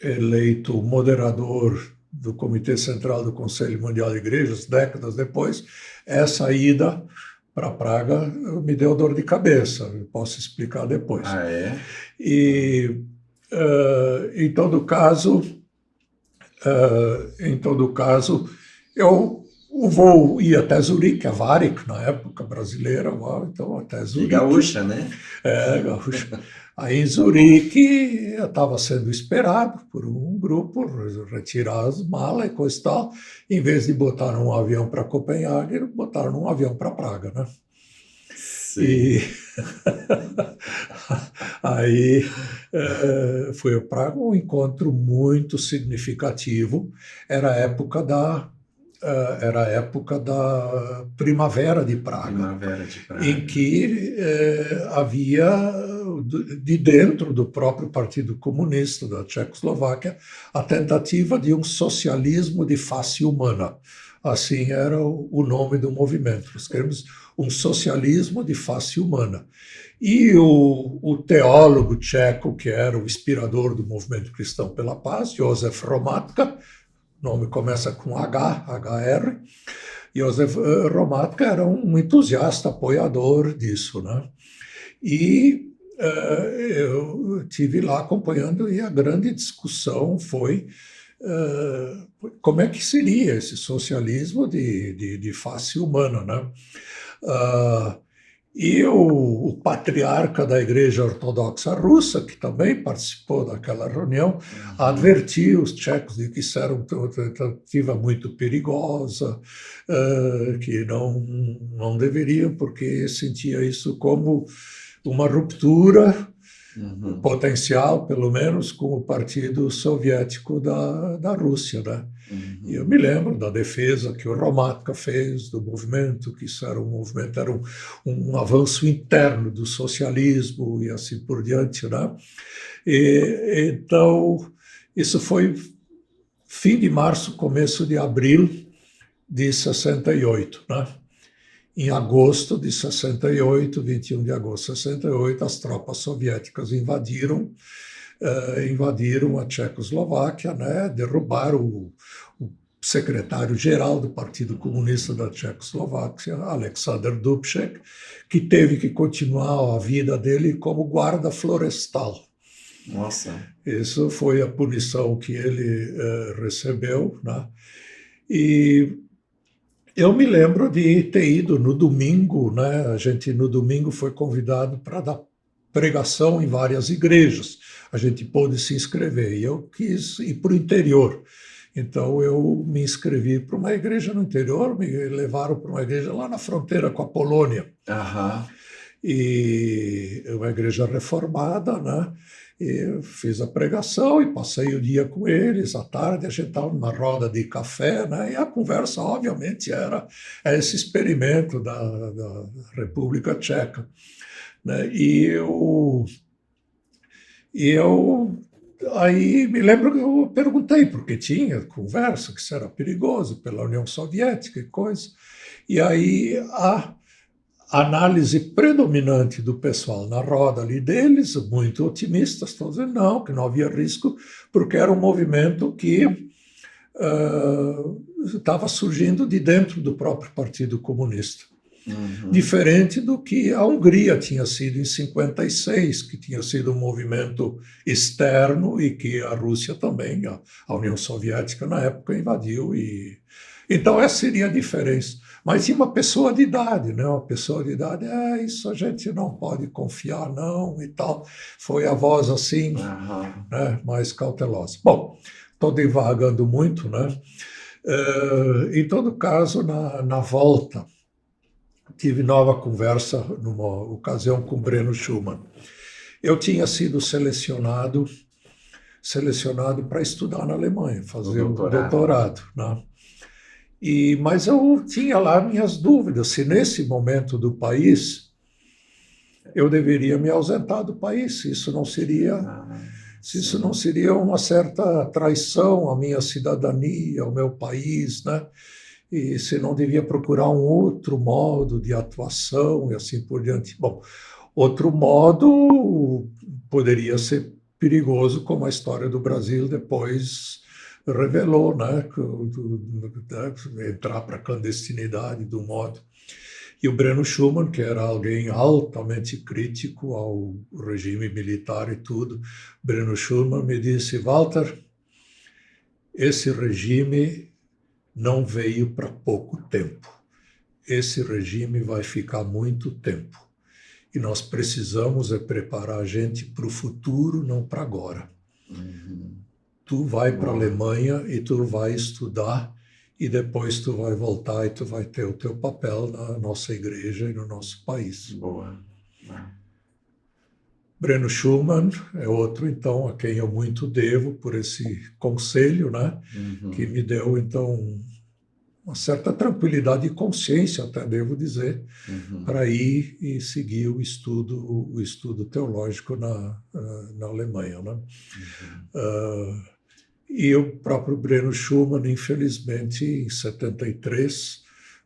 Speaker 2: eleito moderador do Comitê Central do Conselho Mundial de Igrejas, décadas depois, essa ida para Praga me deu dor de cabeça, eu posso explicar depois. E, em todo caso, o voo ia até Zurique, a Varig, na época brasileira, então até Zurique.
Speaker 1: E gaúcha, né?
Speaker 2: Gaúcha. Aí em Zurique eu estava sendo esperado por um grupo, retirar as malas e coisa e tal. Em vez de botar num avião para Copenhague, botaram num avião para Praga, né? E aí foi para um encontro muito significativo. Era a época da Primavera de Praga, em que havia, de dentro do próprio Partido Comunista da Tchecoslováquia, a tentativa de um socialismo de face humana. Assim era o nome do movimento. Nós queremos um socialismo de face humana. E o teólogo tcheco, que era o inspirador do movimento cristão pela paz, Josef Hromadka, o nome começa com HR. Josef Hromadka era um entusiasta, apoiador disso, né? E eu estive lá acompanhando, e a grande discussão foi como é que seria esse socialismo de face humana, né? E o patriarca da Igreja Ortodoxa Russa, que também participou daquela reunião, advertiu os tchecos de que isso era uma tentativa muito perigosa, que não deveriam, porque sentia isso como uma ruptura potencial, pelo menos, com o Partido Soviético da Rússia, né? E eu me lembro da defesa que o Hromadka fez do movimento, que isso era um movimento, era um avanço interno do socialismo e assim por diante, né? Então, isso foi fim de março, começo de abril de 68, né? Em agosto de 68, 21 de agosto de 68, as tropas soviéticas invadiram a Tchecoslováquia, né? Derrubaram o secretário-geral do Partido Comunista da Tchecoslováquia, Alexander Dubček, que teve que continuar a vida dele como guarda florestal.
Speaker 1: Nossa!
Speaker 2: Isso foi a punição que ele recebeu, né? E eu me lembro de ter ido no domingo, né? A gente no domingo foi convidado para dar pregação em várias igrejas. A gente pôde se inscrever e eu quis ir para o interior. Então eu me inscrevi para uma igreja no interior, me levaram para uma igreja lá na fronteira com a Polônia. E uma igreja reformada, né? E fiz a pregação e passei o dia com eles. À tarde a gente estava numa roda de café, né? E a conversa, obviamente, era esse experimento da República Tcheca, né? E eu aí me lembro que eu perguntei, porque tinha conversa que isso era perigoso pela União Soviética e coisa. E aí a análise predominante do pessoal na roda ali deles, muito otimistas, estão dizendo não, que não havia risco, porque era um movimento que estava surgindo de dentro do próprio Partido Comunista. Diferente do que a Hungria tinha sido em 56, que tinha sido um movimento externo e que a Rússia também, a União Soviética na época invadiu. Então essa seria a diferença. Mas tinha uma pessoa de idade, né? Uma pessoa de idade, isso a gente não pode confiar não e tal. Foi a voz assim, né? Mais cautelosa. Bom, estou divagando muito, né? Em todo caso, na volta, tive nova conversa numa ocasião com Breno Schumann. Eu tinha sido selecionado para estudar na Alemanha, fazer o doutorado, né? Mas eu tinha lá minhas dúvidas se nesse momento do país eu deveria me ausentar do país, se isso não seria uma certa traição à minha cidadania, ao meu país, né? E se não devia procurar um outro modo de atuação e assim por diante. Bom, outro modo poderia ser perigoso, como a história do Brasil depois revelou, né? Entrar para a clandestinidade do modo. E o Breno Schumann, que era alguém altamente crítico ao regime militar e tudo, Breno Schumann me disse: Walter, esse regime não veio para pouco tempo. Esse regime vai ficar muito tempo. E nós precisamos preparar a gente para o futuro, não para agora. Tu vai para a Alemanha e tu vai estudar e depois tu vai voltar e tu vai ter o teu papel na nossa igreja e no nosso país.
Speaker 1: Boa.
Speaker 2: Breno Schumann é outro, então, a quem eu muito devo por esse conselho, né? Que me deu, então, uma certa tranquilidade de consciência, até devo dizer, para ir e seguir o estudo teológico na Alemanha, né? E o próprio Breno Schumann, infelizmente, em 73,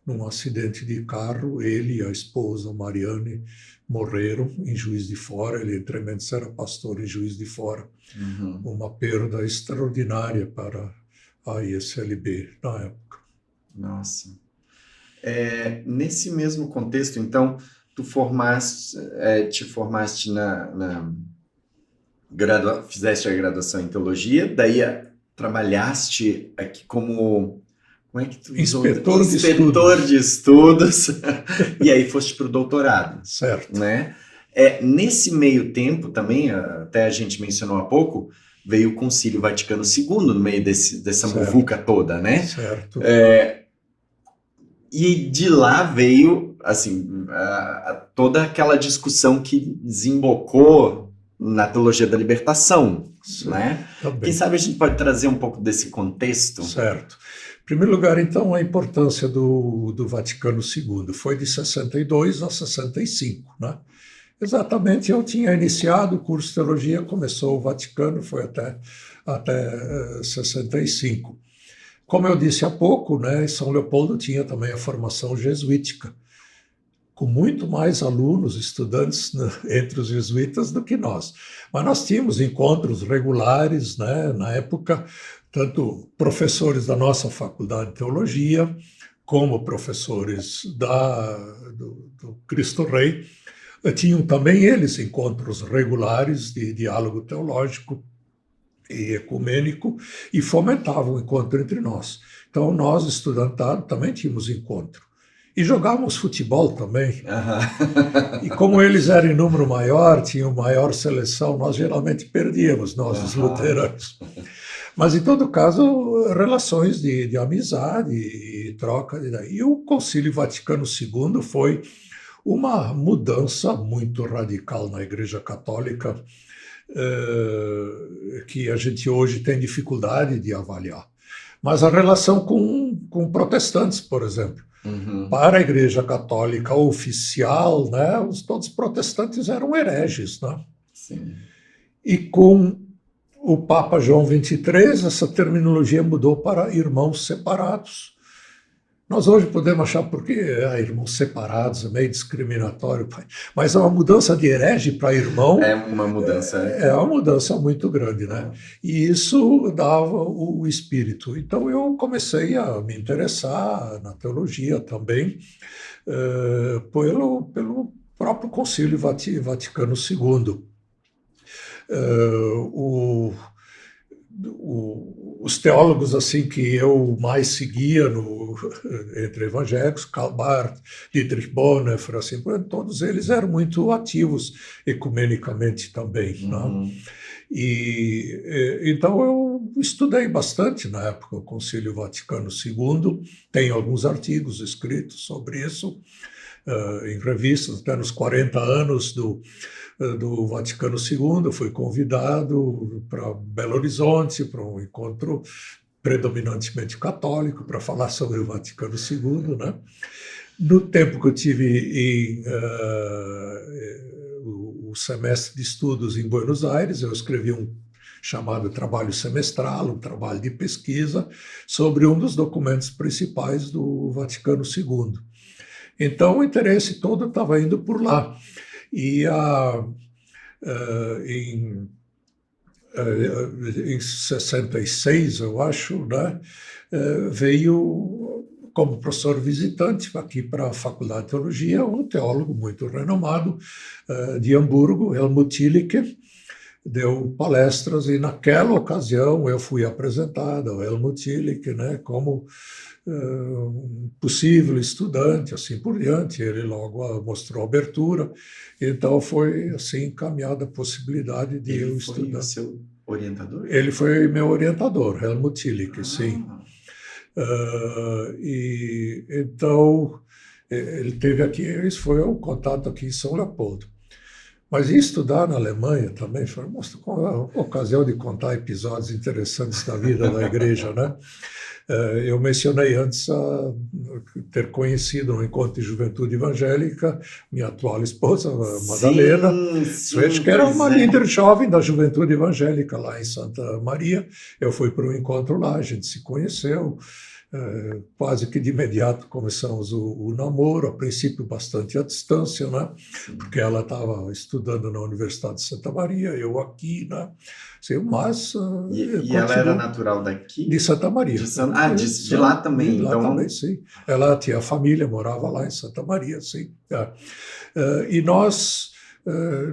Speaker 2: num acidente de carro, ele e a esposa Mariane morreram em Juiz de Fora. Ele, entre mentes, era pastor em Juiz de Fora. Uma perda extraordinária para a ISLB na época.
Speaker 1: Nossa. Nesse mesmo contexto, então, tu te formaste fizeste a graduação em teologia, daí trabalhaste aqui como é que tu inspetor de estudos e aí foste para o doutorado.
Speaker 2: Certo.
Speaker 1: Né? Nesse meio tempo também, até a gente mencionou há pouco, veio o Concílio Vaticano II no meio dessa muvuca toda, né?
Speaker 2: Certo.
Speaker 1: E de lá veio, assim, toda aquela discussão que desembocou na teologia da libertação, né?
Speaker 2: Também.
Speaker 1: Quem sabe a gente pode trazer um pouco desse contexto?
Speaker 2: Certo. Em primeiro lugar, então, a importância do Vaticano II foi de 62 a 65, né? Exatamente, eu tinha iniciado o curso de teologia, começou o Vaticano, foi até 65. Como eu disse há pouco, né, São Leopoldo tinha também a formação jesuítica, com muito mais alunos, estudantes, né, entre os jesuítas do que nós. Mas nós tínhamos encontros regulares, né, na época, tanto professores da nossa faculdade de teologia, como professores do Cristo Rei, tinham também eles encontros regulares de diálogo teológico e ecumênico e fomentavam o encontro entre nós. Então, nós, estudantado, também tínhamos encontro. E jogávamos futebol também. E como eles eram em número maior, tinham maior seleção, nós geralmente perdíamos, nós, os luteranos. Mas, em todo caso, relações de amizade e troca. E o Concílio Vaticano II foi uma mudança muito radical na Igreja Católica, que a gente hoje tem dificuldade de avaliar. Mas a relação com protestantes, por exemplo. Para a Igreja Católica oficial, né, todos os protestantes eram hereges. Né?
Speaker 1: Sim.
Speaker 2: E com o Papa João XXIII, essa terminologia mudou para irmãos separados. Nós hoje podemos achar porque irmãos separados é meio discriminatório, mas é uma mudança de herege para irmão.
Speaker 1: É uma mudança.
Speaker 2: É uma mudança muito grande, né? E isso dava o espírito. Então eu comecei a me interessar na teologia também, pelo próprio Concílio Vaticano II. Os teólogos assim que eu mais seguia entre evangélicos, Karl Barth, Dietrich Bonhoeffer, assim, todos eles eram muito ativos ecumenicamente também. Né? E então eu estudei bastante na época o Concílio Vaticano II, tenho alguns artigos escritos sobre isso, em revistas, até nos 40 anos do Vaticano II, fui convidado para Belo Horizonte, para um encontro predominantemente católico, para falar sobre o Vaticano II. Né? No tempo que eu tive o semestre de estudos em Buenos Aires, eu escrevi um chamado trabalho semestral, um trabalho de pesquisa, sobre um dos documentos principais do Vaticano II. Então, o interesse todo estava indo por lá. E em 66, eu acho, né, veio como professor visitante aqui para a Faculdade de Teologia um teólogo muito renomado de Hamburgo, Helmut Thielicke, deu palestras e naquela ocasião eu fui apresentado ao Helmut Thielicke, né, como um possível estudante, assim por diante. Ele logo mostrou abertura, então foi assim encaminhada a possibilidade de eu estudar.
Speaker 1: Ele foi o seu orientador?
Speaker 2: Ele foi meu orientador, Helmut Thielicke, sim. E então ele teve aqui, isso foi um contato aqui em São Leopoldo. Mas ir estudar na Alemanha também foi uma ocasião de contar episódios interessantes da vida da igreja, né? Eu mencionei antes ter conhecido no encontro de juventude evangélica minha atual esposa, Madalena, que era uma líder jovem da juventude evangélica lá em Santa Maria. Eu fui para um encontro lá, a gente se conheceu. Quase que de imediato começamos o namoro, a princípio bastante à distância, né? Porque ela estava estudando na Universidade de Santa Maria, eu aqui, né? Assim, mas
Speaker 1: e ela era natural daqui?
Speaker 2: De Santa Maria.
Speaker 1: De lá também.
Speaker 2: De lá também, sim. Ela tinha família, morava lá em Santa Maria, sim. E nós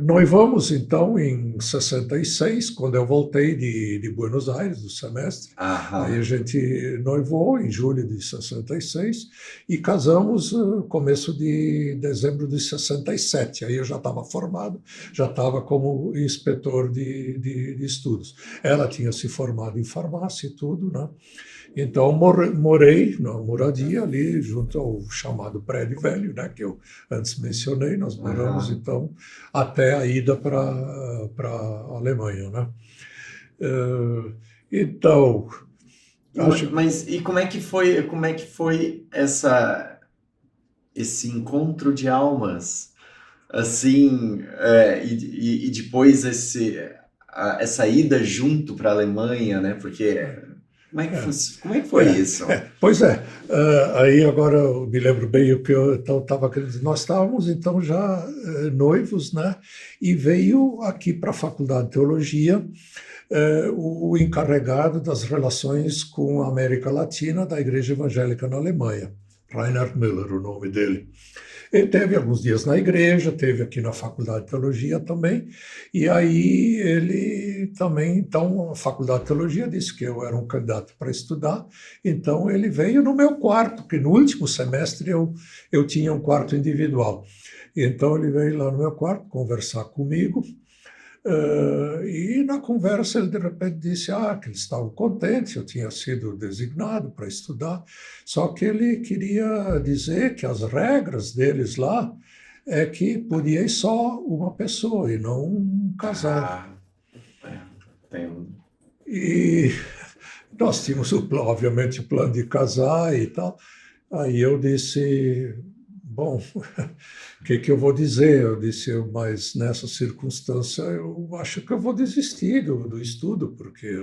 Speaker 2: noivamos, então, em 66, quando eu voltei de Buenos Aires, do semestre. Aí a gente noivou em julho de 66 e casamos no começo de dezembro de 67. Aí eu já estava formado, já estava como inspetor de estudos. Ela tinha se formado em farmácia e tudo, né? Então, morei na moradia ali, junto ao chamado Prédio Velho, né, que eu antes mencionei. Nós moramos, então, até a ida para a Alemanha, né? Então...
Speaker 1: Mas e como é que foi esse encontro de almas? Assim, e depois essa ida junto para a Alemanha, né? Porque... Como é que foi isso?
Speaker 2: Pois é, aí agora eu me lembro bem o que eu estava querendo dizer. Nós estávamos então já noivos, né? E veio aqui para a Faculdade de Teologia o encarregado das relações com a América Latina da Igreja Evangélica na Alemanha, Reinhard Müller, o nome dele. Ele teve alguns dias na igreja, teve aqui na Faculdade de Teologia também, e aí ele também, então, a Faculdade de Teologia disse que eu era um candidato para estudar, então ele veio no meu quarto, porque no último semestre eu tinha um quarto individual. Então ele veio lá no meu quarto conversar comigo, e na conversa ele de repente disse que eles estavam contentes, eu tinha sido designado para estudar, só que ele queria dizer que as regras deles lá é que podia ir só uma pessoa e não um casal. E nós tínhamos, obviamente, o plano de casar e tal. Aí eu disse... Bom, o que eu vou dizer? Eu disse, mas nessa circunstância eu acho que eu vou desistir do estudo, porque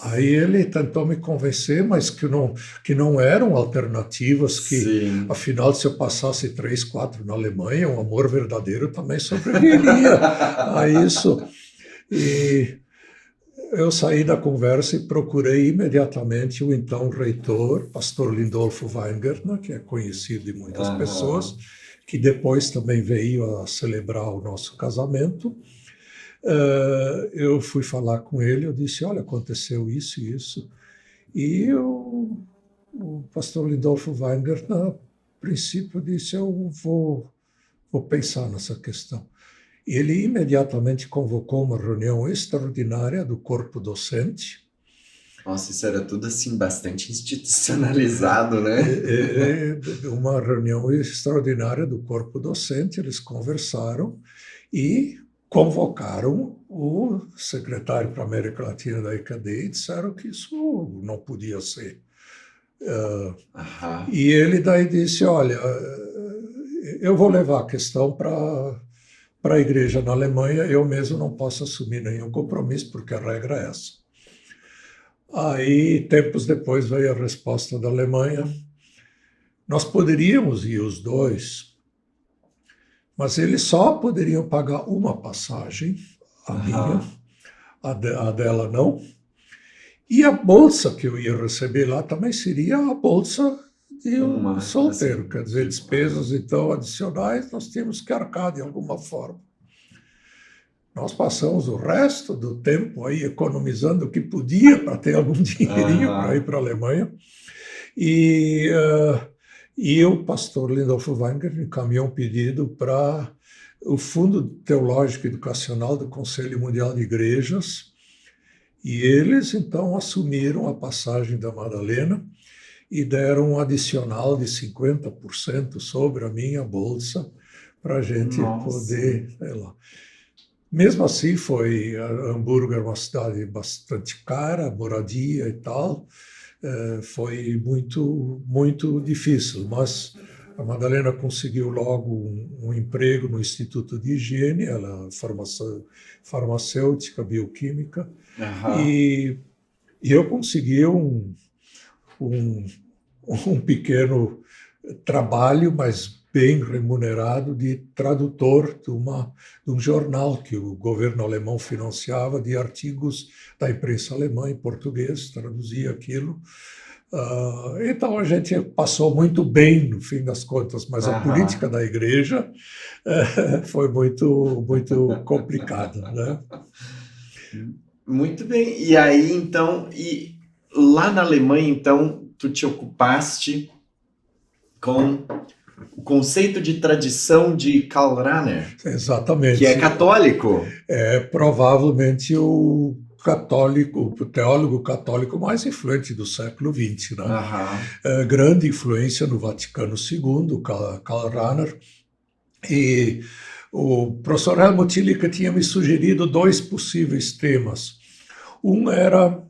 Speaker 2: Aí ele tentou me convencer, mas que não eram alternativas, que
Speaker 1: Sim.
Speaker 2: afinal, se eu passasse 3, 4 na Alemanha, um amor verdadeiro também sobreviveria a isso. E eu saí da conversa e procurei imediatamente o então reitor, pastor Lindolfo Weingärtner, que é conhecido de muitas pessoas, que depois também veio a celebrar o nosso casamento. Eu fui falar com ele, eu disse, olha, aconteceu isso e isso. E o pastor Lindolfo Weingärtner, a princípio, disse, eu vou pensar nessa questão. Ele imediatamente convocou uma reunião extraordinária do corpo docente.
Speaker 1: Nossa, isso era tudo assim, bastante institucionalizado, né?
Speaker 2: Uma reunião extraordinária do corpo docente, eles conversaram e convocaram o secretário para a América Latina da ECAD e disseram que isso não podia ser. E ele daí disse, olha, eu vou levar a questão para a igreja na Alemanha, eu mesmo não posso assumir nenhum compromisso, porque a regra é essa. Aí, tempos depois, veio a resposta da Alemanha. Nós poderíamos ir os dois, mas eles só poderiam pagar uma passagem, a minha, a dela não. E a bolsa que eu ia receber lá também seria a bolsa de um solteiro, assim, quer dizer, despesas então adicionais nós tínhamos que arcar de alguma forma. Nós passamos o resto do tempo aí economizando o que podia para ter algum dinheirinho para ir para a Alemanha. E o pastor Lindolfo Weingärtner encaminhou um pedido para o Fundo Teológico Educacional do Conselho Mundial de Igrejas, E eles, então, assumiram a passagem da Madalena e deram um adicional de 50% sobre a minha bolsa para a gente poder, sei lá. Mesmo assim, Hamburgo era uma cidade bastante cara, moradia e tal, foi muito, muito difícil, mas a Madalena conseguiu logo um emprego no Instituto de Higiene, ela é farmacêutica, bioquímica, e eu consegui um pequeno trabalho, mas bem remunerado, de tradutor de um jornal que o governo alemão financiava, de artigos da imprensa alemã em português, traduzia aquilo. Então a gente passou muito bem, no fim das contas, mas a política da igreja foi muito, muito complicada, né?
Speaker 1: Muito bem. E aí, então, lá na Alemanha, então, tu te ocupaste com o conceito de tradição de Karl Rahner.
Speaker 2: Exatamente.
Speaker 1: Que é católico.
Speaker 2: É provavelmente o teólogo católico mais influente do século XX, né? Grande influência no Vaticano II, Karl Rahner. E o professor Helmut Tillich tinha me sugerido 2 possíveis temas. Um era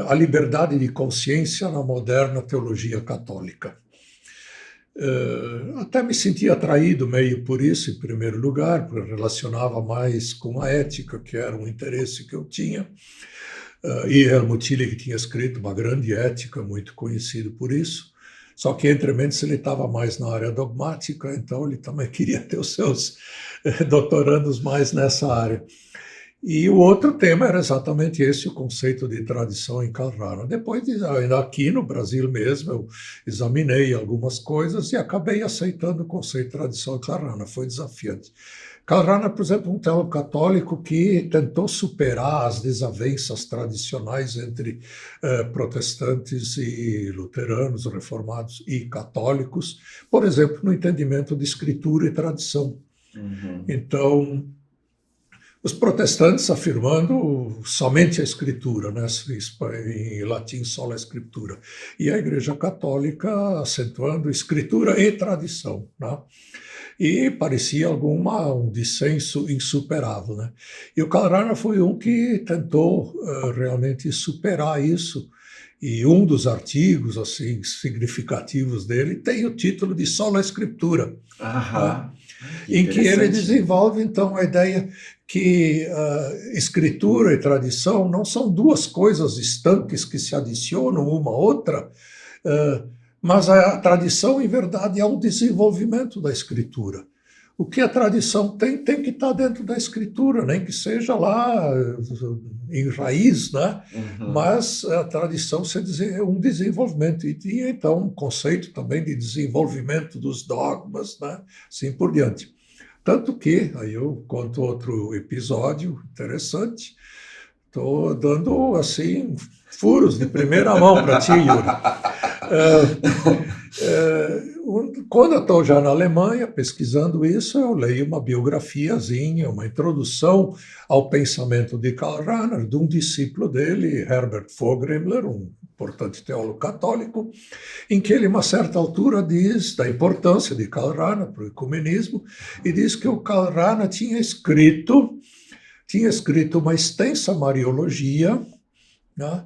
Speaker 2: a liberdade de consciência na moderna teologia católica. Até me sentia atraído meio por isso, em primeiro lugar, porque relacionava mais com a ética, que era um interesse que eu tinha. E Helmut Tillich tinha escrito uma grande ética, muito conhecido por isso. Só que, entre mentes, ele estava mais na área dogmática, então ele também queria ter os seus doutorandos mais nessa área. E o outro tema era exatamente esse, o conceito de tradição em Karl Rahner. Depois, ainda aqui no Brasil mesmo, eu examinei algumas coisas e acabei aceitando o conceito de tradição em Karl Rahner. Foi desafiante. Karl Rahner, por exemplo, um teólogo católico que tentou superar as desavenças tradicionais entre protestantes e luteranos, reformados e católicos, por exemplo, no entendimento de escritura e tradição. Então, os protestantes afirmando somente a escritura, né? Em latim, sola escritura, e a Igreja Católica acentuando escritura e tradição, né? E parecia um dissenso insuperável, né? E o Karl Rahner foi um que tentou realmente superar isso, e um dos artigos assim significativos dele tem o título de Sola Escritura, né? Em que ele desenvolve, então, a ideia que escritura e tradição não são 2 coisas estanques que se adicionam uma à outra, mas a tradição, em verdade, é um desenvolvimento da escritura. O que a tradição tem que estar dentro da escritura, nem que seja lá em raiz, né? Mas a tradição é um desenvolvimento, e tinha então um conceito também de desenvolvimento dos dogmas, né? Assim por diante. Tanto que, aí eu conto outro episódio interessante, estou dando assim furos de primeira mão para ti, Yuri. Quando eu estou já na Alemanha pesquisando isso, eu leio uma biografiazinha, uma introdução ao pensamento de Karl Rahner, de um discípulo dele, Herbert Vogriemler, um importante teólogo católico, em que ele, a uma certa altura, diz da importância de Karl Rahner para o ecumenismo, e diz que o Karl Rahner tinha escrito uma extensa mariologia, né,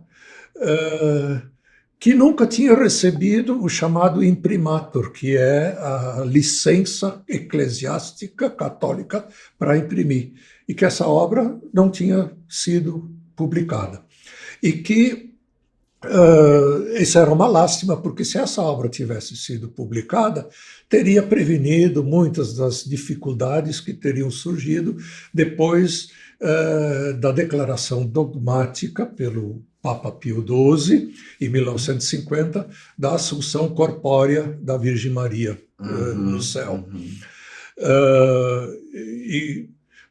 Speaker 2: que nunca tinha recebido o chamado imprimatur, que é a licença eclesiástica católica para imprimir, e que essa obra não tinha sido publicada. E que isso era uma lástima, porque se essa obra tivesse sido publicada, teria prevenido muitas das dificuldades que teriam surgido depois da declaração dogmática pelo Papa Pio XII, em 1950, da Assunção Corpórea da Virgem Maria no céu.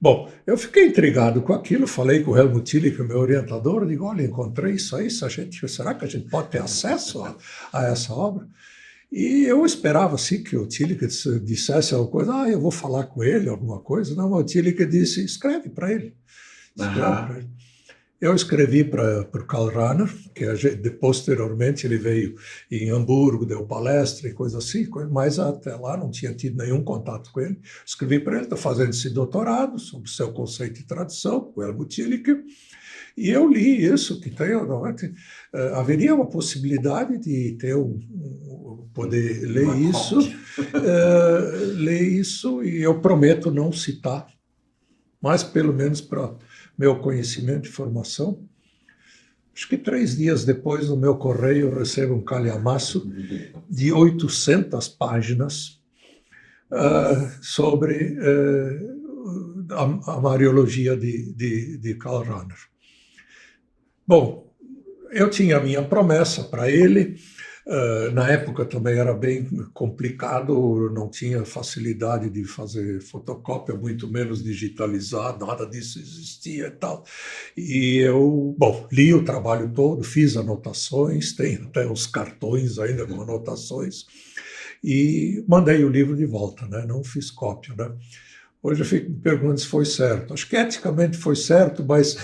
Speaker 2: Bom, eu fiquei intrigado com aquilo, falei com o Helmut Tillich, meu orientador, digo, olha, encontrei isso aí, será que a gente pode ter acesso a essa obra? E eu esperava, assim, que o Tillich dissesse alguma coisa, eu vou falar com ele, alguma coisa. Não, o Tillich disse, escreve para ele. Eu escrevi para o Karl Rahner, que posteriormente ele veio em Hamburgo, deu palestra e coisa assim, mas até lá não tinha tido nenhum contato com ele. Escrevi para ele, está fazendo esse doutorado sobre o seu conceito de tradição, com Helmut Tillich, e eu li isso, que tem, haveria uma possibilidade de ter poder ler isso, e eu prometo não citar, mas pelo menos para meu conhecimento e formação. Acho que 3 dias depois, no meu correio, eu recebo um calhamaço de 800 páginas sobre a Mariologia de Karl Rahner. Bom, eu tinha a minha promessa para ele. Na época também era bem complicado, não tinha facilidade de fazer fotocópia, muito menos digitalizar, nada disso existia e tal. E eu, li o trabalho todo, fiz anotações, tenho até os cartões ainda com anotações, e mandei o livro de volta, né? Não fiz cópia, né? Hoje eu fico me perguntando se foi certo. Acho que eticamente foi certo, mas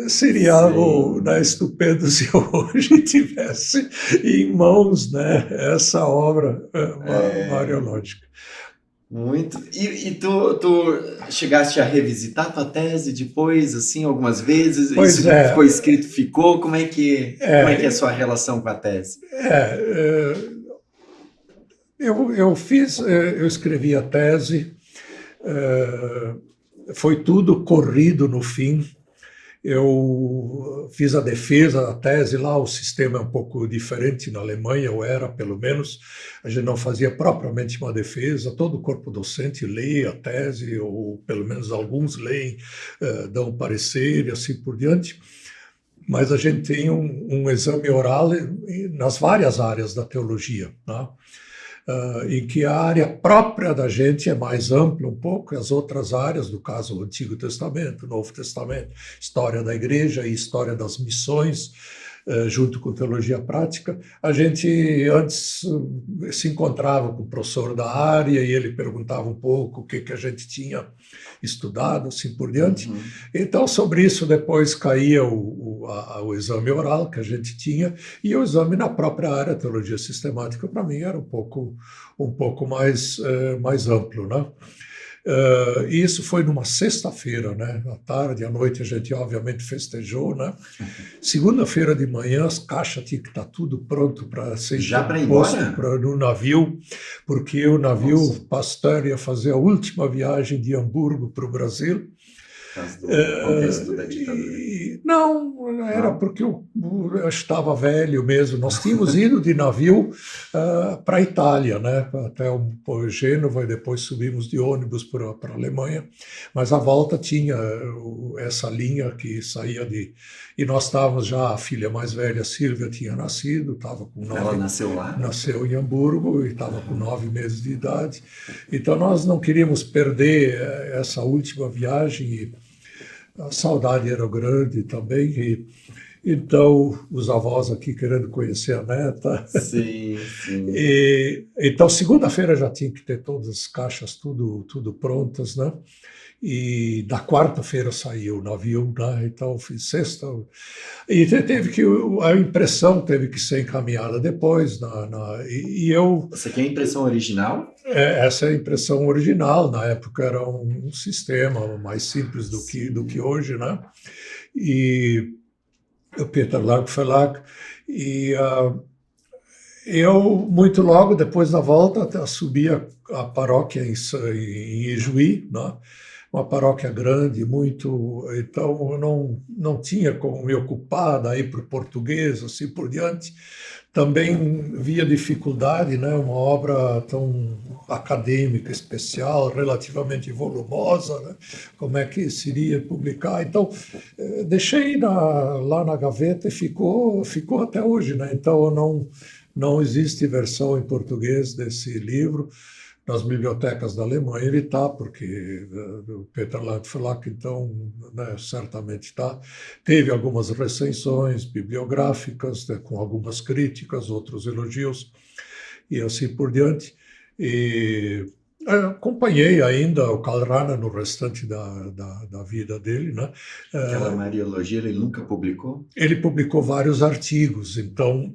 Speaker 2: seria algo estupendo se eu hoje tivesse em mãos, né, essa obra mariológica.
Speaker 1: Muito. E tu chegaste a revisitar tua tese depois, assim, algumas vezes?
Speaker 2: Pois
Speaker 1: isso que ficou escrito, ficou? Como é que é a sua relação com a tese?
Speaker 2: Eu escrevi a tese, foi tudo corrido no fim. Eu fiz a defesa da tese lá, o sistema é um pouco diferente na Alemanha, ou era pelo menos, a gente não fazia propriamente uma defesa, todo o corpo docente lê a tese, ou pelo menos alguns leem, dão parecer e assim por diante, mas a gente tem um exame oral nas várias áreas da teologia, né? Em que a área própria da gente é mais ampla um pouco, e as outras áreas, no caso o Antigo Testamento, o Novo Testamento, história da igreja e história das missões, junto com teologia prática, a gente antes se encontrava com o professor da área e ele perguntava um pouco o que a gente tinha estudado, assim por diante. Uhum. Então, sobre isso, depois caía o exame oral que a gente tinha, e o exame na própria área, teologia sistemática, para mim era um pouco mais amplo, né? E isso foi numa sexta-feira, né? À tarde, à noite a gente obviamente festejou, né? Segunda-feira de manhã as caixas tinham que estar tudo pronto para ser posto no navio, porque o navio Pasteur ia fazer a última viagem de Hamburgo para o Brasil.
Speaker 1: Do contexto da ditadura.
Speaker 2: Não, era porque eu estava velho mesmo. Nós tínhamos ido de navio para a Itália, né? Até o Gênova, e depois subimos de ônibus para a Alemanha. Mas a volta tinha essa linha que saía de... E nós estávamos já, a filha mais velha, Silvia, tinha nascido, estava com 9...
Speaker 1: Ela nasceu lá?
Speaker 2: Nasceu em Hamburgo e estava com 9 meses de idade. Então nós não queríamos perder essa última viagem, e a saudade era grande também. Então, os avós aqui querendo conhecer a neta.
Speaker 1: Sim.
Speaker 2: Então, segunda-feira já tinha que ter todas as caixas tudo prontas, né? E da quarta-feira saiu o navio, né? Então fiz sexta. E a impressão teve que ser encaminhada depois.
Speaker 1: Você quer a impressão original?
Speaker 2: Essa é a impressão original. Na época era um sistema mais simples do que hoje, né? E o Peter Lark Verlag. E eu, muito logo depois da volta, subi a paróquia em Ijuí, né? Uma paróquia grande, então eu não tinha como me ocupar daí para o português, assim por diante. Também via dificuldade, né? Uma obra tão acadêmica, especial, relativamente volumosa, né? Como é que seria publicar? Então, deixei lá na gaveta e ficou até hoje, né? Então, não existe versão em português desse livro. Nas bibliotecas da Alemanha ele está, porque o Peter Lark Verlag, então, né, certamente está. Teve algumas recensões bibliográficas, né, com algumas críticas, outros elogios, e assim por diante. Acompanhei ainda o Karl Rahner no restante da vida dele, né?
Speaker 1: Aquela Mariologia ele nunca publicou?
Speaker 2: Ele publicou vários artigos, então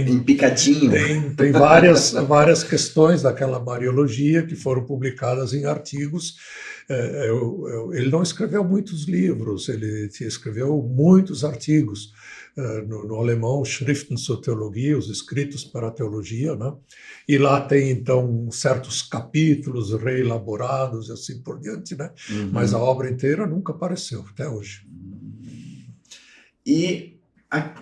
Speaker 1: Em picadinho.
Speaker 2: tem várias questões daquela Mariologia que foram publicadas em artigos. Ele não escreveu muitos livros, ele escreveu muitos artigos. No alemão, Schriften zur Theologie, os escritos para a teologia, né? E lá tem, então, certos capítulos reelaborados e assim por diante, né?
Speaker 1: Uhum.
Speaker 2: Mas a obra inteira nunca apareceu, até hoje.
Speaker 1: E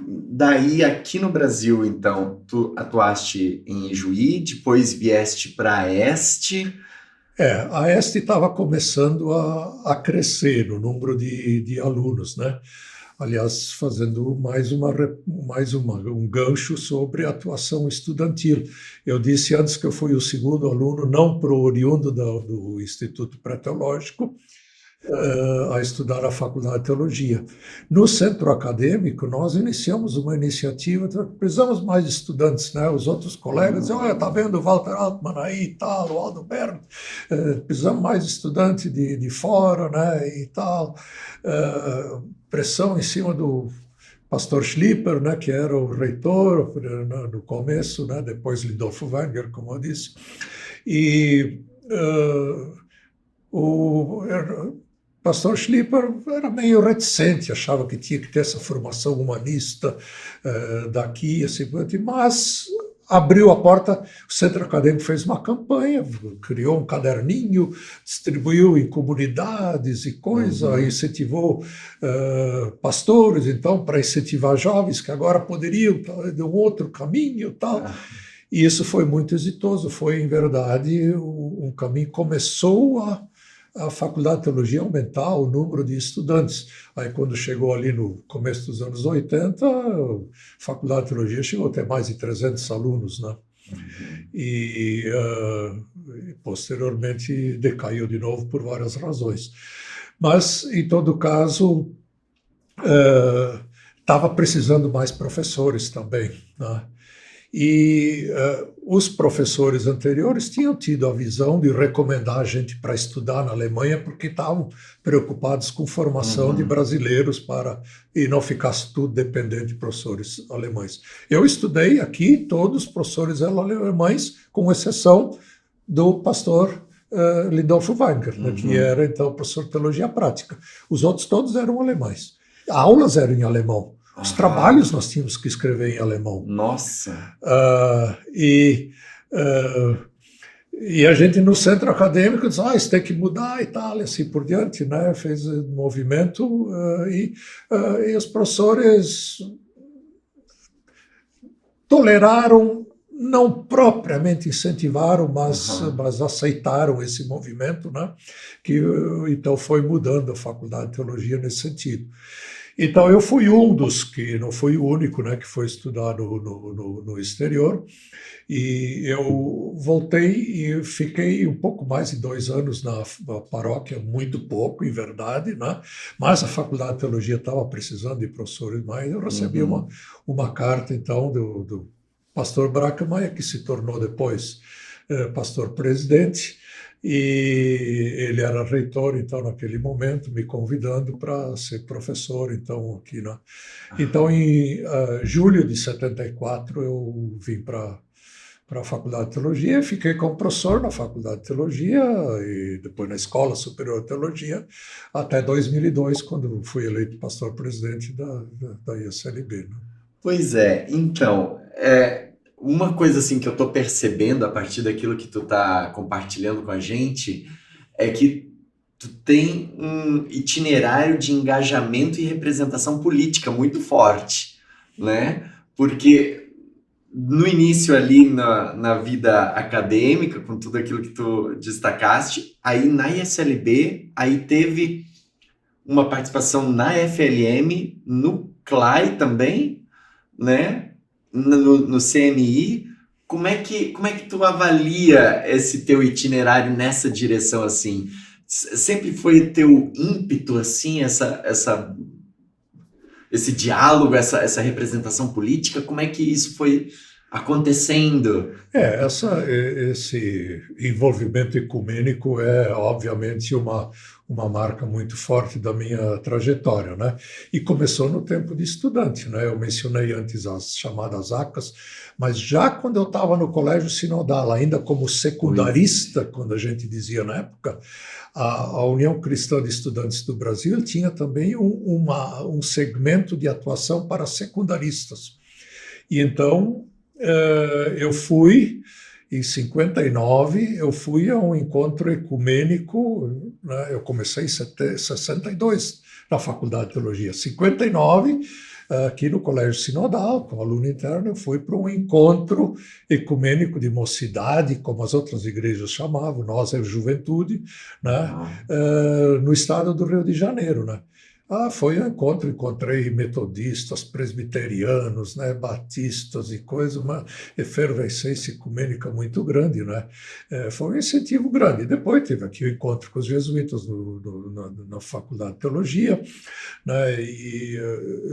Speaker 1: daí, aqui no Brasil, então, tu atuaste em Ijuí, depois vieste para a Este.
Speaker 2: A Este estava começando a crescer no número de alunos, né? Aliás, fazendo um gancho sobre a atuação estudantil. Eu disse antes que eu fui o segundo aluno, não oriundo do Instituto Pré-Teológico, a estudar a Faculdade de Teologia. No centro acadêmico, nós iniciamos uma iniciativa, precisamos mais de estudantes, né? Os outros colegas diziam, olha, está vendo o Walter Altmann aí e tal, o Aldo Bernd, precisamos mais de estudantes de fora, né? E tal. Pressão em cima do pastor Schlieper, né, que era o reitor no começo, né, depois Lindolfo Wenger, como eu disse. E o pastor Schlieper era meio reticente, achava que tinha que ter essa formação humanista daqui, assim, mas abriu a porta, o Centro Acadêmico fez uma campanha, criou um caderninho, distribuiu em comunidades e coisa, incentivou pastores, então, para incentivar jovens que agora poderiam de um outro caminho, tal. E isso foi muito exitoso, foi, em verdade, um caminho. Começou a Faculdade de Teologia aumentar o número de estudantes. Aí, quando chegou ali no começo dos anos 80, a Faculdade de Teologia chegou a ter mais de 300 alunos, né? E posteriormente decaiu de novo por várias razões. Mas, em todo caso, estava precisando mais professores também, né? E os professores anteriores tinham tido a visão de recomendar a gente para estudar na Alemanha porque estavam preocupados com formação de brasileiros e não ficasse tudo dependente de professores alemães. Eu estudei aqui, todos os professores eram alemães, com exceção do pastor Lindolfo Wenger, né, que era então professor de teologia prática. Os outros todos eram alemães. Aulas eram em alemão. Os trabalhos nós tínhamos que escrever em alemão.
Speaker 1: Nossa!
Speaker 2: E a gente no centro acadêmico diz, isso tem que mudar e tal, e assim por diante, né? Fez um movimento e os professores toleraram, não propriamente incentivaram, mas aceitaram esse movimento, né? Que então foi mudando a Faculdade de Teologia nesse sentido. Então, eu fui um dos que, não fui o único, né, que foi estudar no exterior, e eu voltei e fiquei um pouco mais de 2 anos na paróquia, muito pouco, em verdade, né? Mas a Faculdade de Teologia estava precisando de professores mais. Eu recebi uma carta, então, do pastor Brackemeyer, que se tornou depois pastor presidente, e ele era reitor, então, naquele momento, me convidando para ser professor, então, aqui na... Então, em julho de 74, eu vim para a Faculdade de Teologia, fiquei como professor na Faculdade de Teologia e depois na Escola Superior de Teologia, até 2002, quando fui eleito pastor-presidente da ISLB. Né?
Speaker 1: Pois é, então... Uma coisa assim que eu estou percebendo a partir daquilo que tu está compartilhando com a gente é que tu tem um itinerário de engajamento e representação política muito forte, né? Porque no início ali na vida acadêmica, com tudo aquilo que tu destacaste, aí na ISLB, aí teve uma participação na FLM, no CLAI também, né? No CMI, como é que tu avalia esse teu itinerário nessa direção, assim? Sempre foi teu ímpeto, assim, esse diálogo, essa representação política? Como é que isso foi acontecendo.
Speaker 2: Esse envolvimento ecumênico é, obviamente, uma marca muito forte da minha trajetória, né? E começou no tempo de estudante, né? Eu mencionei antes as chamadas ACAs, mas já quando eu estava no Colégio Sinodal, ainda como secundarista, quando a gente dizia na época, a União Cristã de Estudantes do Brasil tinha também um segmento de atuação para secundaristas. E então, eu fui, em 59, eu fui a um encontro ecumênico, né? Eu comecei em 62 na Faculdade de Teologia. 59, aqui no Colégio Sinodal, como aluno interno, eu fui para um encontro ecumênico de mocidade, como as outras igrejas chamavam, nós é Juventude, né? No estado do Rio de Janeiro, né? Foi um encontro, encontrei metodistas, presbiterianos, né, batistas e coisa, uma efervescência ecumênica muito grande, né? Foi um incentivo grande. Depois teve aqui o encontro com os jesuítas na Faculdade de Teologia, né, e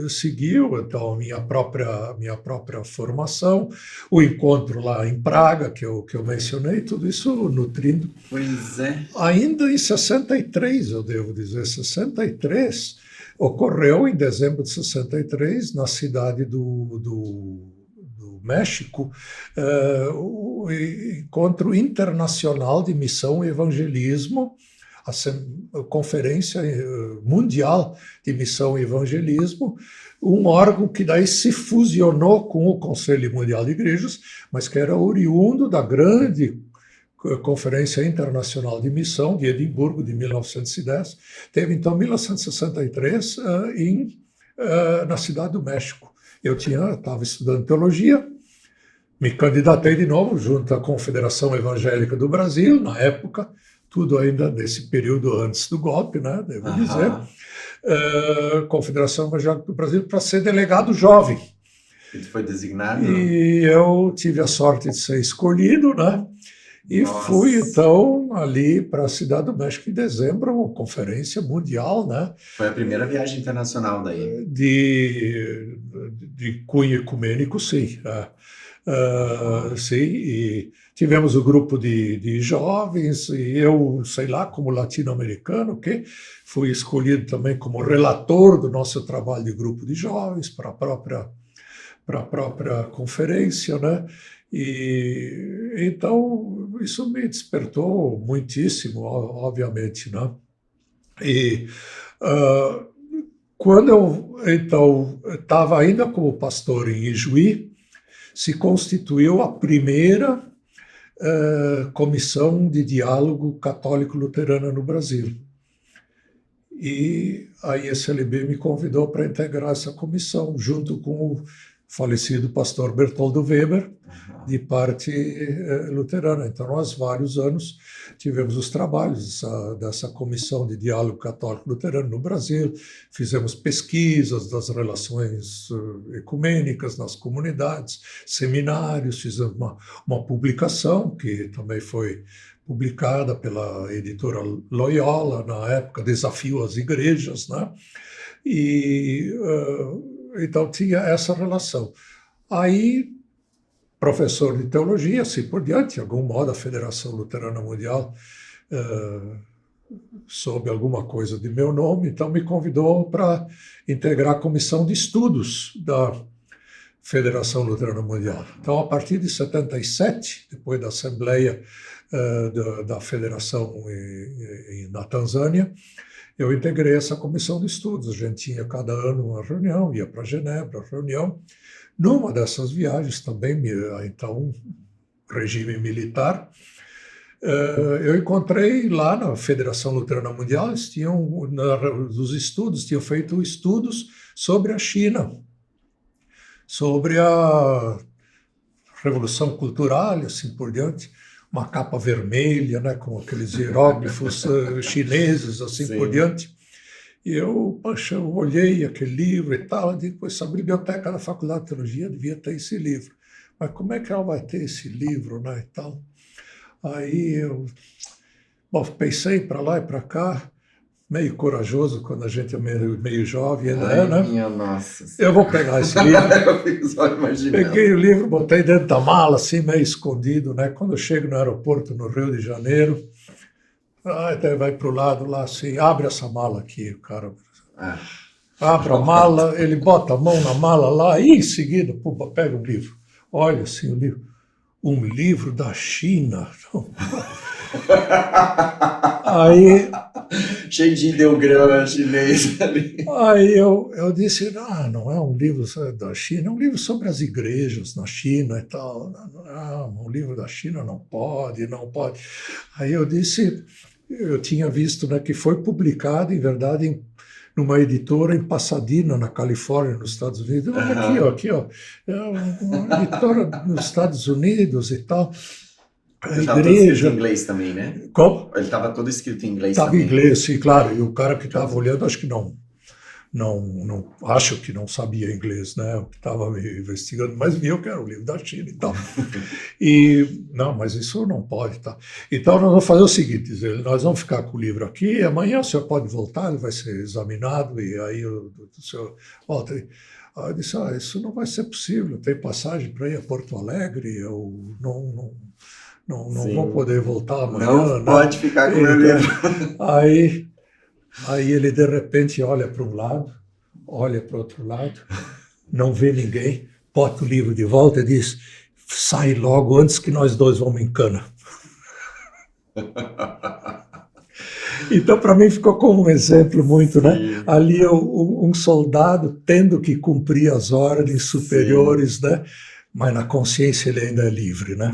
Speaker 2: seguiu então a minha própria formação, o encontro lá em Praga, que eu mencionei, tudo isso nutrindo.
Speaker 1: Pois é.
Speaker 2: Ainda em 63, eu devo dizer, 63, ocorreu em dezembro de 63, na cidade do México, o Encontro Internacional de Missão e Evangelismo, a Conferência Mundial de Missão e Evangelismo, um órgão que daí se fusionou com o Conselho Mundial de Igrejas, mas que era oriundo da grande Conferência Internacional de Missão de Edimburgo, de 1910. Teve, então, 1963, na Cidade do México. Eu estava estudando teologia, me candidatei de novo junto à Confederação Evangélica do Brasil, na época, tudo ainda nesse período antes do golpe, né, devo dizer, Confederação Evangélica do Brasil, para ser delegado jovem.
Speaker 1: E tu foi designado?
Speaker 2: E eu tive a sorte de ser escolhido, né? E fui, então, ali para a Cidade do México em dezembro, uma conferência mundial, né?
Speaker 1: Foi a primeira viagem internacional daí?
Speaker 2: De cunho ecumênico, sim. Sim, e tivemos o grupo de jovens, e eu, sei lá, como latino-americano, que fui escolhido também como relator do nosso trabalho de grupo de jovens para a própria conferência, né? E então isso me despertou muitíssimo, obviamente, né? E quando eu então estava ainda como pastor em Ijuí, se constituiu a primeira comissão de diálogo católico-luterana no Brasil. E a ISLB me convidou para integrar essa comissão, junto com o falecido pastor Bertoldo Weber, de parte luterana. Então, nós, vários anos, tivemos os trabalhos dessa comissão de diálogo católico-luterano no Brasil, fizemos pesquisas das relações ecumênicas nas comunidades, seminários, fizemos uma publicação que também foi publicada pela editora Loyola, na época, Desafio às Igrejas, né? E então tinha essa relação. Aí, professor de teologia, assim por diante, de algum modo a Federação Luterana Mundial soube alguma coisa de meu nome, então me convidou para integrar a comissão de estudos da Federação Luterana Mundial. Então, a partir de 77, depois da Assembleia da Federação na Tanzânia, eu integrei essa comissão de estudos. A gente tinha cada ano uma reunião, ia para Genebra, reunião. Numa dessas viagens também, então, regime militar, eu encontrei lá na Federação Luterana Mundial, eles tinham, dos estudos, tinham feito estudos sobre a China, sobre a Revolução Cultural e assim por diante, uma capa vermelha, né, com aqueles hieróglifos chineses, assim Sim. por diante. E eu olhei aquele livro e tal, e digo, essa biblioteca da Faculdade de Teologia devia ter esse livro. Mas como é que ela vai ter esse livro, né, e tal? Aí eu pensei para lá e para cá, meio corajoso quando a gente é meio jovem,
Speaker 1: Ai,
Speaker 2: né?
Speaker 1: minha nossa.
Speaker 2: Eu vou pegar esse livro.
Speaker 1: Eu fico só imaginando.
Speaker 2: Peguei o livro, botei dentro da mala, assim, meio escondido, né? Quando eu chego no aeroporto, no Rio de Janeiro, até vai para o lado lá, assim, abre essa mala aqui, o cara.
Speaker 1: Ah,
Speaker 2: Abre a mala, ele bota a mão na mala lá e em seguida, pumba, pega o livro. Olha assim o livro. Um livro da China. Aí,
Speaker 1: cheio de ideograma chinês ali.
Speaker 2: aí eu disse, não é um livro da China, é um livro sobre as igrejas na China e tal. Não, um livro da China não pode, não pode. Aí eu disse, eu tinha visto, né, que foi publicado, em verdade, numa editora em Pasadena, na Califórnia, nos Estados Unidos. Olha aqui, ó. É uma editora nos Estados Unidos e tal. A
Speaker 1: Estava todo escrito em inglês também, né?
Speaker 2: Como?
Speaker 1: Ele estava todo escrito em inglês
Speaker 2: Estava
Speaker 1: também.
Speaker 2: em inglês, sim, claro. E o cara que estava olhando, acho que acho que não sabia inglês, né? O que estava me investigando, mas viu que era o livro da China e tal. E, não, mas isso não pode, tá? Então nós vamos fazer o seguinte, nós vamos ficar com o livro aqui, amanhã o senhor pode voltar, ele vai ser examinado, e aí o senhor volta. Aí eu disse, isso não vai ser possível, tem passagem para ir a Porto Alegre, eu não vou poder voltar amanhã.
Speaker 1: Não pode ficar com o meu livro.
Speaker 2: Aí ele, de repente, olha para um lado, olha para o outro lado, não vê ninguém, bota o livro de volta e diz, sai logo antes que nós dois vamos em cana. Então, para mim, ficou como um exemplo muito, né?
Speaker 1: Sim.
Speaker 2: Ali um soldado tendo que cumprir as ordens superiores, sim, né? Mas na consciência ele ainda é livre, né?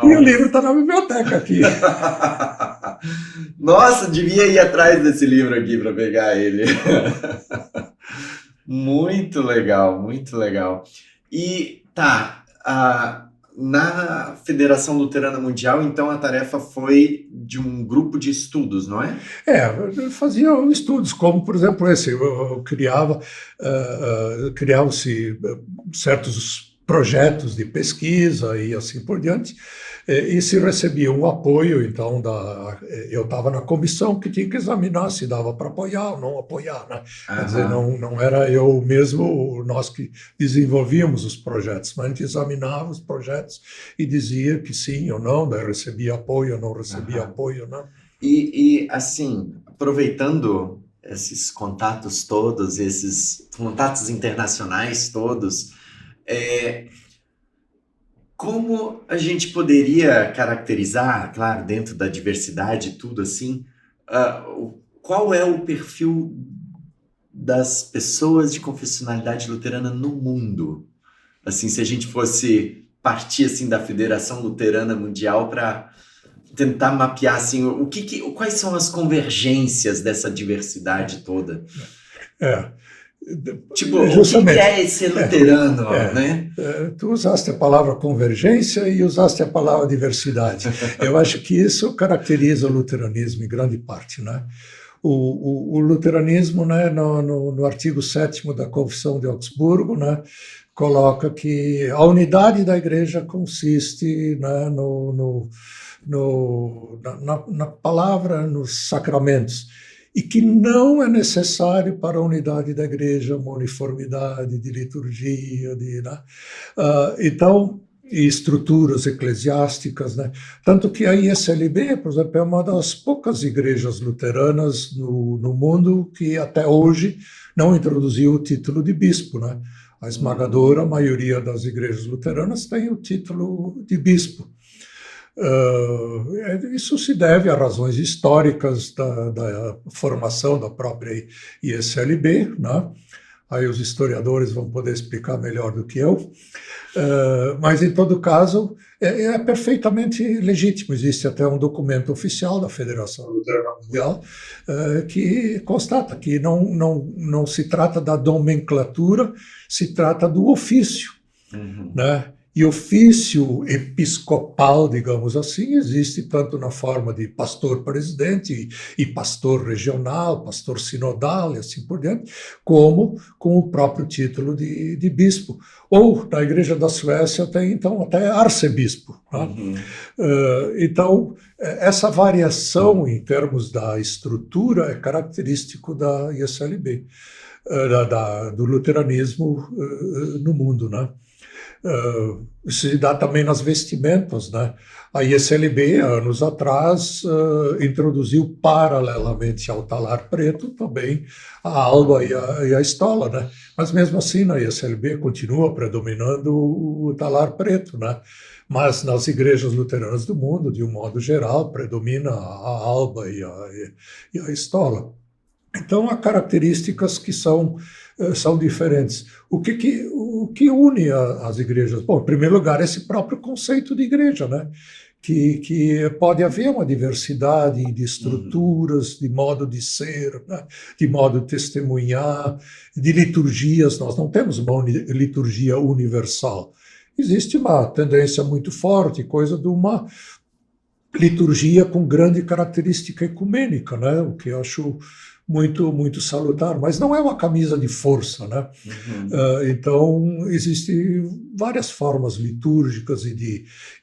Speaker 2: E o livro está na biblioteca aqui.
Speaker 1: Nossa, devia ir atrás desse livro aqui para pegar ele. Muito legal, muito legal. E tá, na Federação Luterana Mundial, então a tarefa foi de um grupo de estudos, não é?
Speaker 2: Eu fazia estudos, como por exemplo esse, eu criavam-se certos projetos de pesquisa e assim por diante, e se recebia um apoio, então eu estava na comissão que tinha que examinar se dava para apoiar ou não apoiar, né? Quer dizer, não era eu mesmo, nós que desenvolvíamos os projetos, mas a gente examinava os projetos e dizia que sim ou não, daí recebia apoio ou não recebia apoio, né?
Speaker 1: E assim, aproveitando esses contatos todos, esses contatos internacionais todos, como a gente poderia caracterizar, claro, dentro da diversidade e tudo assim, qual é o perfil das pessoas de confessionalidade luterana no mundo? Assim, se a gente fosse partir assim da Federação Luterana Mundial para tentar mapear assim, quais são as convergências dessa diversidade toda? Tipo, o que é ser luterano, né?
Speaker 2: Tu usaste a palavra convergência e usaste a palavra diversidade. Eu acho que isso caracteriza o luteranismo em grande parte, né? O luteranismo, né, no artigo 7º da Confissão de Augsburgo, né, coloca que a unidade da igreja consiste, né, na palavra, nos sacramentos, e que não é necessário para a unidade da igreja uma uniformidade de liturgia, né? Então, e estruturas eclesiásticas, né? Tanto que a ISLB, por exemplo, é uma das poucas igrejas luteranas no mundo que até hoje não introduziu o título de bispo, né? A esmagadora maioria das igrejas luteranas tem o título de bispo. Isso se deve a razões históricas da formação da própria ISLB, né? Aí os historiadores vão poder explicar melhor do que eu, mas em todo caso é perfeitamente legítimo. Existe até um documento oficial da Federação Luterana Mundial que constata que não se trata da nomenclatura, se trata do ofício, né? E ofício episcopal, digamos assim, existe tanto na forma de pastor-presidente e pastor regional, pastor sinodal e assim por diante, como com o próprio título de bispo. Ou, na Igreja da Suécia, tem então até arcebispo. Tá?
Speaker 1: Uhum.
Speaker 2: Então, essa variação em termos da estrutura é característico da ISLB, do luteranismo no mundo, né? Isso se dá também nas vestimentas, né? A ISLB, anos atrás, introduziu paralelamente ao talar preto também a alba e a estola, né? Mas mesmo assim na ISLB continua predominando o talar preto, né? Mas nas igrejas luteranas do mundo, de um modo geral, predomina a alba e a estola. Então, há características que são diferentes. O que une as igrejas? Bom, em primeiro lugar, esse próprio conceito de igreja, né? Que pode haver uma diversidade de estruturas, de modo de ser, né? De modo de testemunhar, de liturgias. Nós não temos uma liturgia universal. Existe uma tendência muito forte, coisa de uma liturgia com grande característica ecumênica, né? O que eu acho muito salutar, mas não é uma camisa de força, né? Então, existem várias formas litúrgicas e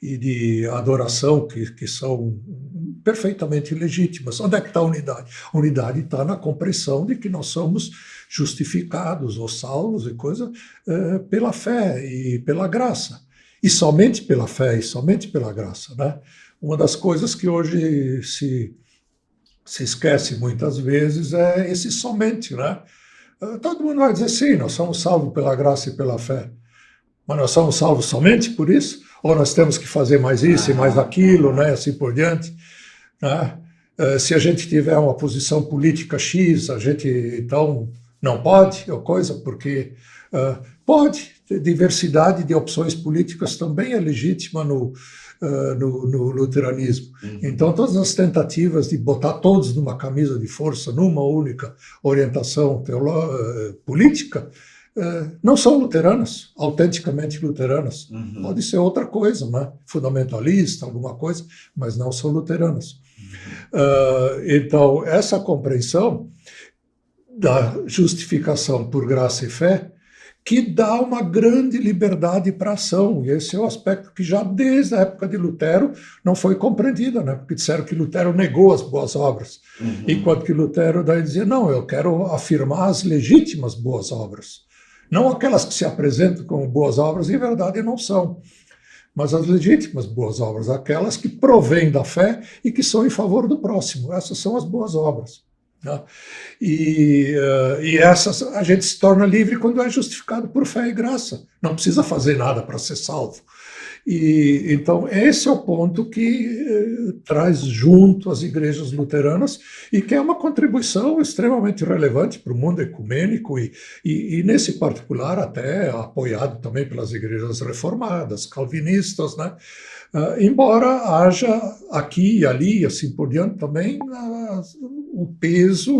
Speaker 2: de adoração que são perfeitamente legítimas. Onde é que está a unidade? A unidade está na compreensão de que nós somos justificados ou salvos e coisa pela fé e pela graça. E somente pela fé e somente pela graça, né? Uma das coisas que hoje se esquece muitas vezes é esse somente, né? Todo mundo vai dizer, sim, nós somos salvos pela graça e pela fé, mas nós somos salvos somente por isso? Ou nós temos que fazer mais isso e mais aquilo, né? Assim por diante, né? Se a gente tiver uma posição política X, a gente então não pode, ou coisa, porque pode. Diversidade de opções políticas também é legítima no luteranismo. Então, todas as tentativas de botar todos numa camisa de força, numa única orientação política, não são luteranas, autenticamente luteranas. Pode ser outra coisa, né? Fundamentalista, alguma coisa, mas não são luteranas. Então, essa compreensão da justificação por graça e fé que dá uma grande liberdade para a ação. E esse é o aspecto que já desde a época de Lutero não foi compreendida, né? Porque disseram que Lutero negou as boas obras, enquanto que Lutero daí dizia, não, eu quero afirmar as legítimas boas obras, não aquelas que se apresentam como boas obras e em verdade não são, mas as legítimas boas obras, aquelas que provêm da fé e que são em favor do próximo. Essas são as boas obras. E essas a gente se torna livre quando é justificado por fé e graça. Não precisa fazer nada para ser salvo. E então esse é o ponto que traz junto as igrejas luteranas e que é uma contribuição extremamente relevante para o mundo ecumênico e nesse particular até apoiado também pelas igrejas reformadas, calvinistas, né? Embora haja aqui e ali e assim por diante também o peso,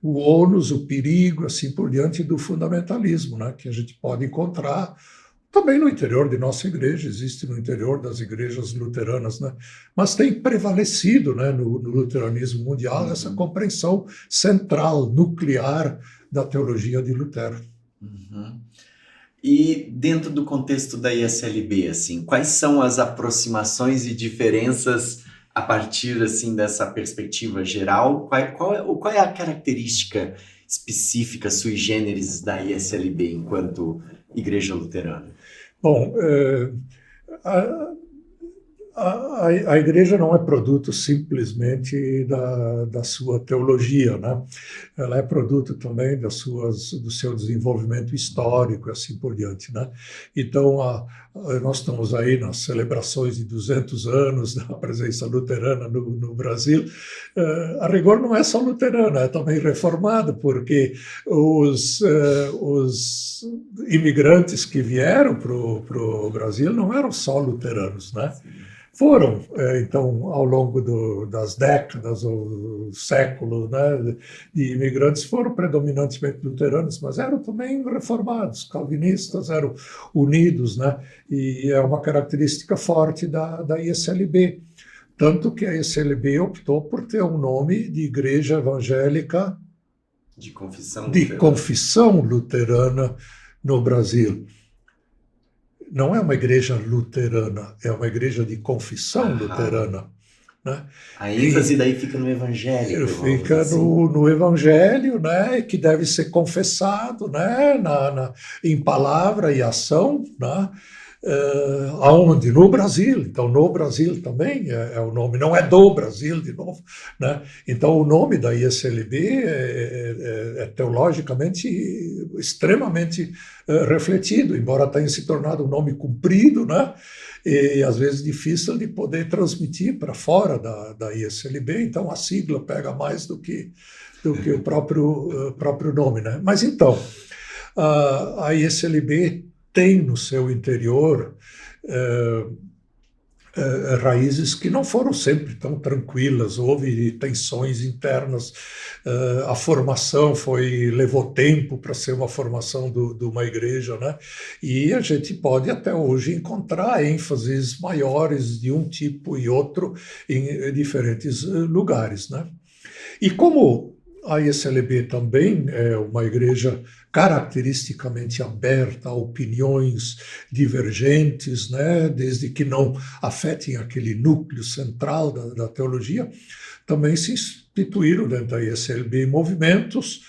Speaker 2: o ônus, o perigo, assim por diante do fundamentalismo, né, que a gente pode encontrar também no interior de nossa igreja, existe no interior das igrejas luteranas, né, mas tem prevalecido, né, no luteranismo mundial essa compreensão central, nuclear da teologia de Lutero.
Speaker 1: E dentro do contexto da ISLB, assim, quais são as aproximações e diferenças a partir assim dessa perspectiva geral? Qual é a característica específica sui generis da ISLB enquanto igreja luterana?
Speaker 2: Bom, a igreja não é produto simplesmente da sua teologia, né? Ela é produto também do seu desenvolvimento histórico e assim por diante, né? Então, nós estamos aí nas celebrações de 200 anos da presença luterana no Brasil. A rigor não é só luterana, é também reformada, porque os imigrantes que vieram para o Brasil não eram só luteranos, né? Foram, então, ao longo das décadas ou séculos, né, de imigrantes, foram predominantemente luteranos, mas eram também reformados, calvinistas, eram unidos, né, e é uma característica forte da ISLB. Tanto que a ISLB optou por ter um nome de igreja evangélica de confissão luterana no Brasil. Não é uma igreja luterana, é uma igreja de confissão luterana. Né?
Speaker 1: A ênfase daí fica no evangelho.
Speaker 2: Fica assim. no evangelho, né, que deve ser confessado, né, em palavra e ação, né, aonde? No Brasil. Então, no Brasil também é o nome, não é do Brasil, de novo. Né? Então, o nome da ISLB é teologicamente extremamente refletido, embora tenha se tornado um nome comprido, né? E às vezes difícil de poder transmitir para fora da ISLB, então a sigla pega mais do que o próprio nome. Né? Mas então, a ISLB tem no seu interior raízes que não foram sempre tão tranquilas, houve tensões internas, a formação levou tempo para ser uma formação de uma igreja, né? E a gente pode até hoje encontrar ênfases maiores de um tipo e outro em diferentes lugares, né? E como a ISLB também é uma igreja caracteristicamente aberta a opiniões divergentes, né, desde que não afetem aquele núcleo central da teologia, também se instituíram dentro da ISLB movimentos,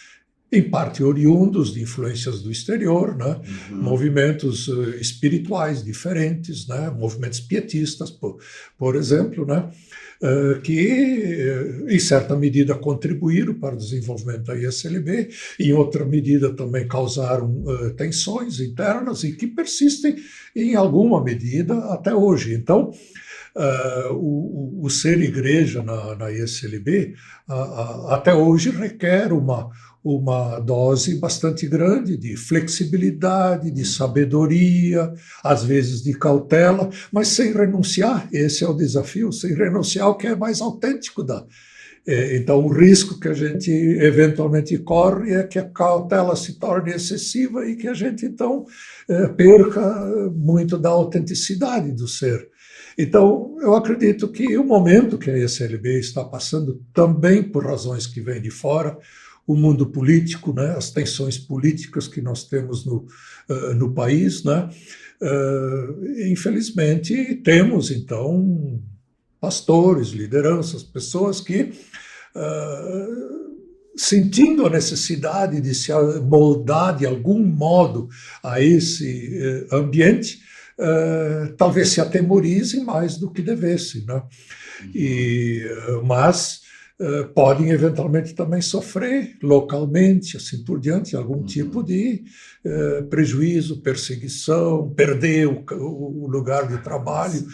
Speaker 2: em parte oriundos de influências do exterior, né, movimentos espirituais diferentes, né, movimentos pietistas, por exemplo, né, que, em certa medida, contribuíram para o desenvolvimento da ISLB, em outra medida também causaram tensões internas e que persistem, em alguma medida, até hoje. Então, o ser igreja na ISLB, até hoje, requer uma dose bastante grande de flexibilidade, de sabedoria, às vezes de cautela, mas sem renunciar, esse é o desafio, sem renunciar ao que é mais autêntico então, o risco que a gente eventualmente corre é que a cautela se torne excessiva e que a gente, então, perca muito da autenticidade do ser. Então, eu acredito que o momento que a ISLB está passando, também por razões que vêm de fora, o mundo político, né, as tensões políticas que nós temos no país, né, infelizmente temos, então, pastores, lideranças, pessoas que, sentindo a necessidade de se moldar de algum modo a esse ambiente, talvez se atemorizem mais do que devessem, né? Mas podem eventualmente também sofrer localmente, assim por diante, algum tipo de prejuízo, perseguição, perder o lugar de trabalho.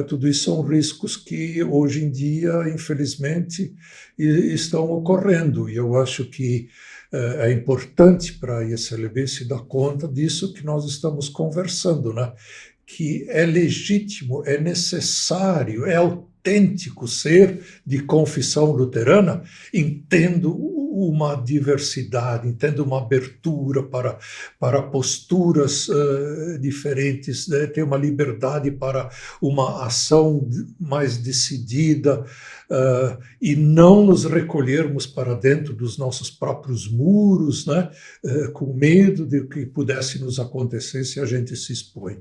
Speaker 2: Tudo isso são riscos que hoje em dia, infelizmente, estão ocorrendo. E eu acho que é importante para a ISLB se dar conta disso que nós estamos conversando, né? Que é legítimo, é necessário, é autêntico ser de confissão luterana, entendo uma diversidade, entendo uma abertura para posturas diferentes, né? Ter uma liberdade para uma ação mais decidida, e não nos recolhermos para dentro dos nossos próprios muros, né? Com medo de que pudesse nos acontecer se a gente se expõe.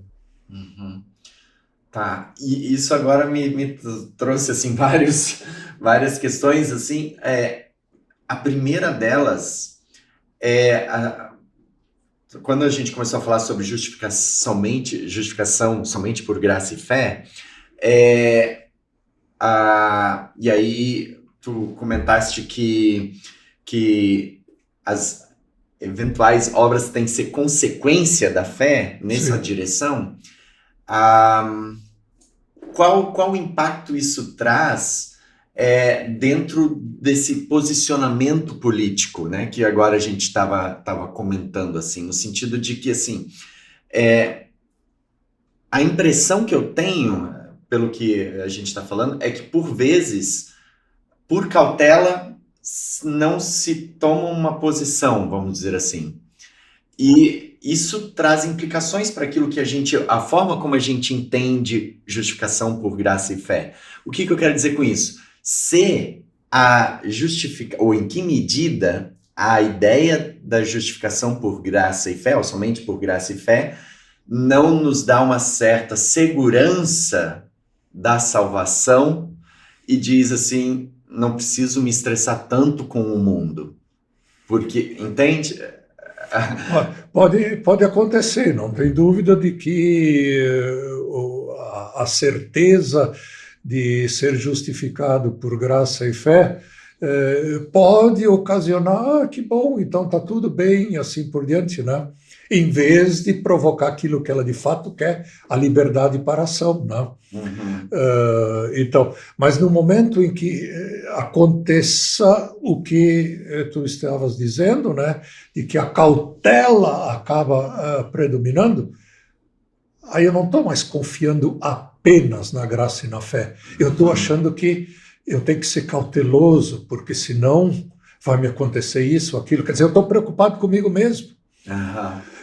Speaker 1: Tá, e isso agora me trouxe assim várias questões assim. A primeira delas é quando a gente começou a falar sobre justificação somente por graça e fé, e aí tu comentaste que as eventuais obras têm que ser consequência da fé nessa direção. Qual o impacto isso traz dentro desse posicionamento político, né, que agora a gente estava comentando, assim, no sentido de que, assim, a impressão que eu tenho, pelo que a gente está falando, é que por vezes, por cautela, não se toma uma posição, vamos dizer assim. E isso traz implicações para aquilo que a forma como a gente entende justificação por graça e fé. O que eu quero dizer com isso? Ou em que medida a ideia da justificação por graça e fé, ou somente por graça e fé, não nos dá uma certa segurança da salvação e diz assim, não preciso me estressar tanto com o mundo. Porque, entende?
Speaker 2: Pode acontecer, não tem dúvida de que a certeza de ser justificado por graça e fé pode ocasionar, que bom, então está tudo bem, e assim por diante, né? Em vez de provocar aquilo que ela de fato quer, a liberdade para a ação, né?
Speaker 1: Uhum.
Speaker 2: Então, mas no momento em que aconteça o que tu estavas dizendo, né, de que a cautela acaba predominando, aí eu não estou mais confiando apenas na graça e na fé. Eu estou achando que eu tenho que ser cauteloso, porque senão vai me acontecer isso, aquilo. Quer dizer, eu estou preocupado comigo mesmo.
Speaker 1: Uhum.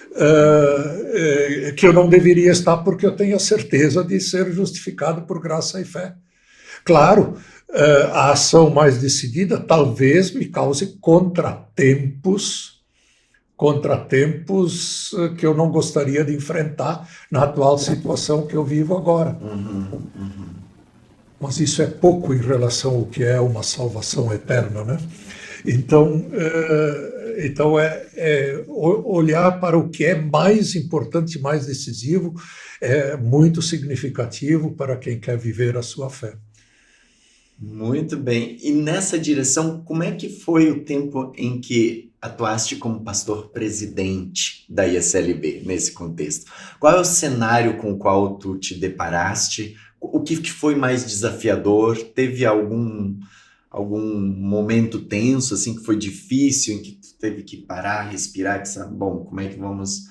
Speaker 2: Que eu não deveria estar, porque eu tenho a certeza de ser justificado por graça e fé. Claro, a ação mais decidida talvez me cause contratempos que eu não gostaria de enfrentar na atual situação que eu vivo agora. Mas isso é pouco em relação ao que é uma salvação eterna, né? Então olhar para o que é mais importante, mais decisivo, é muito significativo para quem quer viver a sua fé.
Speaker 1: Muito bem. E nessa direção, como é que foi o tempo em que atuaste como pastor presidente da ISLB, nesse contexto? Qual é o cenário com o qual tu te deparaste? O que foi mais desafiador? Teve algum momento tenso, assim, que foi difícil, em que tu teve que parar, respirar e pensar, bom, como é que vamos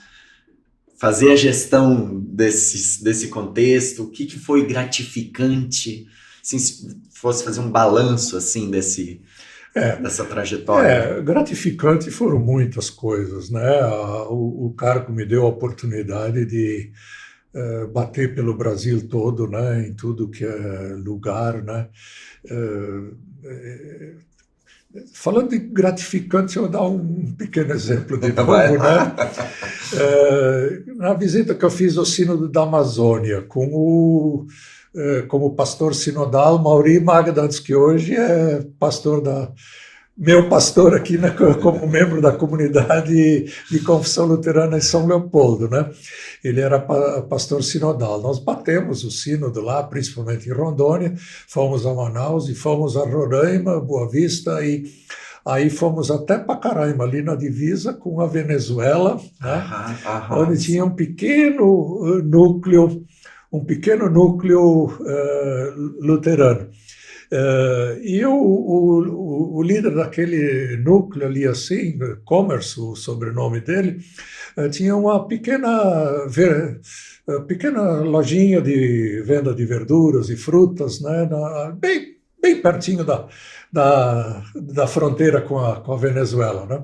Speaker 1: fazer a gestão desse contexto? O que foi gratificante? Assim, se fosse fazer um balanço, assim, dessa trajetória.
Speaker 2: Gratificante foram muitas coisas, né? O cargo me deu a oportunidade de bater pelo Brasil todo, né? Em tudo que é lugar, né? Falando de gratificante, eu vou dar um pequeno exemplo de novo, né? Na visita que eu fiz ao Sínodo da Amazônia, como pastor sinodal, Mauri Magdantes, que hoje é meu pastor aqui, né, como membro da comunidade de confissão luterana em São Leopoldo, né? Ele era pastor sinodal. Nós batemos o sínodo lá, principalmente em Rondônia, fomos a Manaus e fomos a Roraima, Boa Vista, e aí fomos até Pacaraima, ali na divisa com a Venezuela, né? Onde tinha um pequeno núcleo luterano. E o líder daquele núcleo ali, assim, Commerce, o sobrenome dele, tinha uma pequena lojinha de venda de verduras e frutas, né, bem pertinho da fronteira com a Venezuela, né?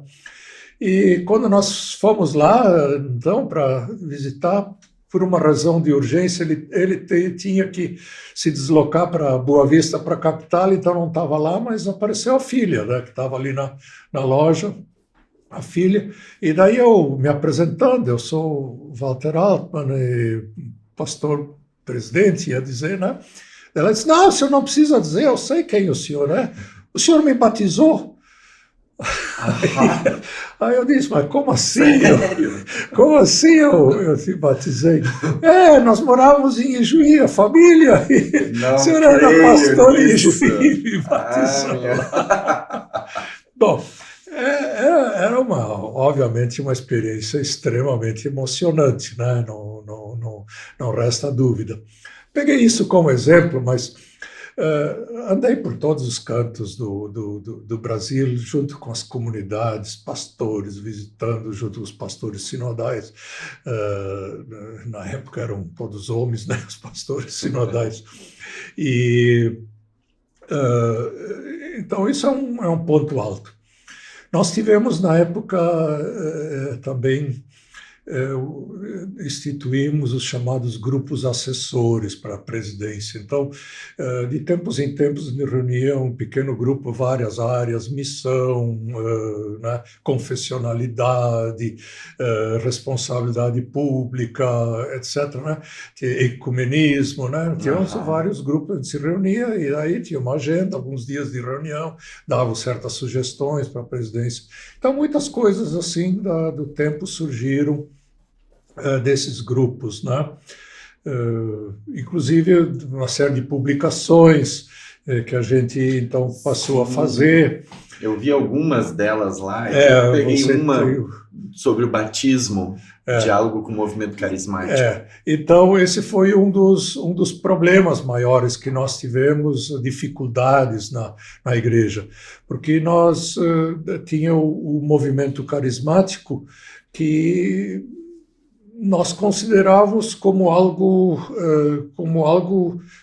Speaker 2: E quando nós fomos lá, então, para visitar, por uma razão de urgência, ele tinha que se deslocar para Boa Vista, para a capital, então não estava lá, mas apareceu a filha, né, que estava ali na loja, a filha, e daí eu me apresentando, eu sou Walter Altman, pastor presidente, ia dizer, né? Ela disse, não, o senhor não precisa dizer, eu sei quem o senhor é, o senhor me batizou? Aí eu disse, mas como assim? Como assim eu te batizei? Nós morávamos em Ijuí, a família, e o senhor era pastor em Ijuí, me batizou. Bom, era obviamente uma experiência extremamente emocionante, né? Não resta dúvida. Peguei isso como exemplo, mas Andei por todos os cantos do Brasil, junto com as comunidades, pastores, visitando junto com os pastores sinodais. Na época eram todos homens, né, os pastores sinodais. E, então, isso é um ponto alto. Nós tivemos, na época, também instituímos os chamados grupos assessores para a presidência. Então, de tempos em tempos, me reunia um pequeno grupo, várias áreas, missão, né, confessionalidade, responsabilidade pública, etc., né, ecumenismo, né, tínhamos vários grupos, a gente se reunia e aí tinha uma agenda, alguns dias de reunião, davam certas sugestões para a presidência. Então, muitas coisas assim do tempo surgiram desses grupos, né? Inclusive uma série de publicações que a gente então passou a fazer.
Speaker 1: Eu vi algumas delas lá, eu peguei uma sobre o batismo, diálogo com o movimento carismático.
Speaker 2: Então esse foi um dos problemas maiores que nós tivemos, dificuldades na igreja, porque nós tinha o movimento carismático que nós considerávamos como algo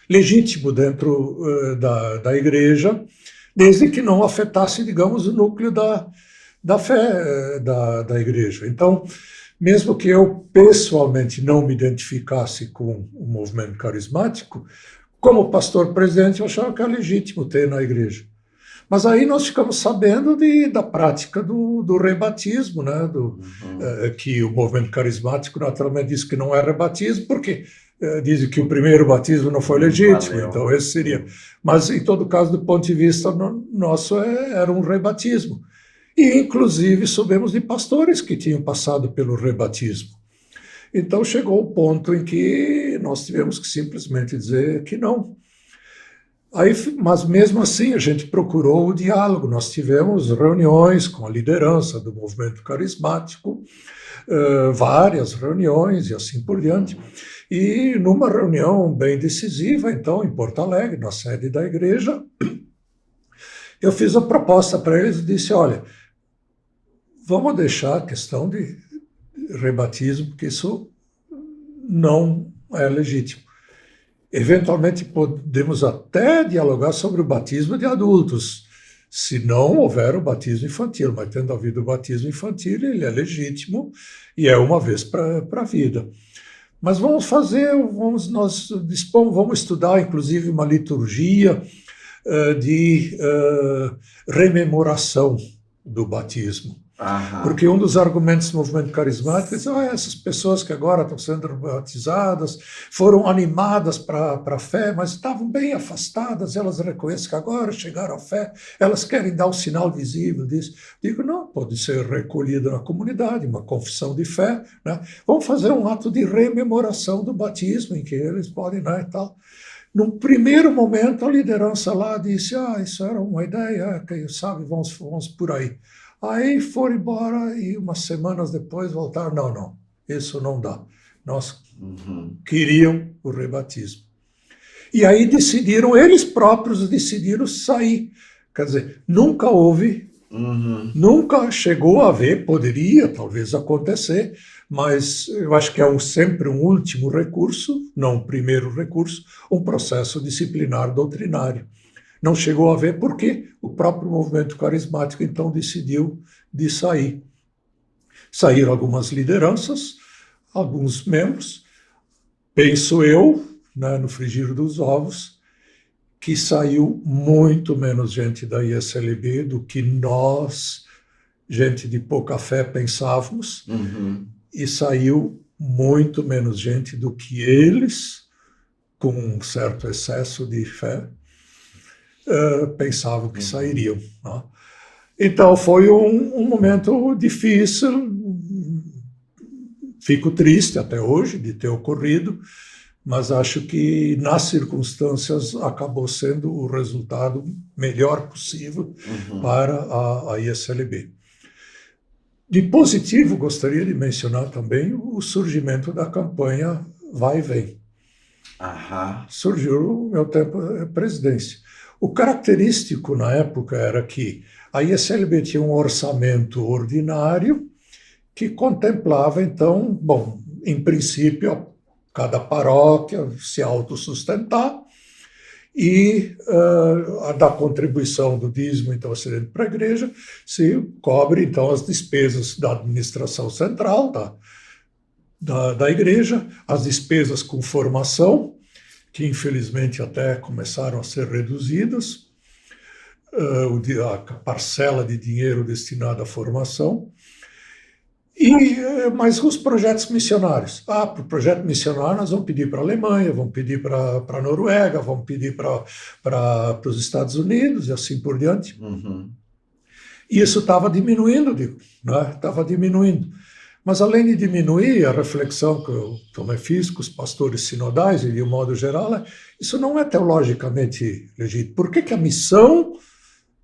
Speaker 2: legítimo dentro da igreja, desde que não afetasse, digamos, o núcleo da fé da igreja. Então, mesmo que eu pessoalmente não me identificasse com o movimento carismático, como pastor presidente, eu achava que era legítimo ter na igreja. Mas aí nós ficamos sabendo da prática do rebatismo, né? Que o movimento carismático naturalmente diz que não é rebatismo, porque dizem que o primeiro batismo não foi legítimo, então esse seria. Mas, em todo caso, do ponto de vista nosso, era um rebatismo. E, inclusive, soubemos de pastores que tinham passado pelo rebatismo. Então, chegou o ponto em que nós tivemos que simplesmente dizer que não. Mas, mesmo assim, a gente procurou o diálogo. Nós tivemos reuniões com a liderança do movimento carismático, várias reuniões e assim por diante. E numa reunião bem decisiva, então, em Porto Alegre, na sede da igreja, eu fiz a proposta para eles e disse, olha, vamos deixar a questão de rebatismo, porque isso não é legítimo. Eventualmente podemos até dialogar sobre o batismo de adultos, se não houver o batismo infantil, mas tendo havido o batismo infantil, ele é legítimo e é uma vez para a vida. Mas nós dispomos, vamos estudar inclusive uma liturgia de rememoração do batismo. Porque um dos argumentos do movimento carismático é essas pessoas que agora estão sendo batizadas foram animadas para a fé, mas estavam bem afastadas, elas reconhecem que agora chegaram à fé, elas querem dar um sinal visível disso. Digo, não, pode ser recolhido na comunidade, uma confissão de fé, né? Vamos fazer um ato de rememoração do batismo, em que eles podem, né, e tal. Num primeiro momento, a liderança lá disse, isso era uma ideia, quem sabe, vamos por aí. Aí foram embora e umas semanas depois voltaram, não, isso não dá. Nós queriam o rebatismo. E aí eles próprios decidiram sair. Quer dizer, nunca houve, nunca chegou a haver, poderia talvez acontecer, mas eu acho que é sempre um último recurso, não um primeiro recurso, um processo disciplinar doutrinário. Não chegou a ver porque o próprio movimento carismático, então, decidiu de sair. Saíram algumas lideranças, alguns membros, penso eu, né, no frigir dos ovos, que saiu muito menos gente da ISLB do que nós, gente de pouca fé, pensávamos, e saiu muito menos gente do que eles, com um certo excesso de fé, pensavam que sairiam. Né? Então foi um momento difícil, fico triste até hoje de ter ocorrido, mas acho que nas circunstâncias acabou sendo o resultado melhor possível para a ISLB. De positivo, gostaria de mencionar também o surgimento da campanha Vai e Vem.
Speaker 1: Aham.
Speaker 2: Surgiu no meu tempo presidência. O característico na época era que a ISLB tinha um orçamento ordinário que contemplava, então, bom, em princípio, cada paróquia se autossustentar e a da contribuição do dízimo, então, excedente para a igreja, se cobre, então, as despesas da administração central da igreja, as despesas com formação, que infelizmente até começaram a ser reduzidas, a parcela de dinheiro destinada à formação, mas os projetos missionários. Para o projeto missionário nós vamos pedir para a Alemanha, vamos pedir para a Noruega, vamos pedir para os Estados Unidos e assim por diante.
Speaker 1: Uhum.
Speaker 2: E isso estava diminuindo, estava diminuindo. Mas além de diminuir, a reflexão que eu também fiz com os pastores sinodais, e de um modo geral, isso não é teologicamente legítimo. Por que a missão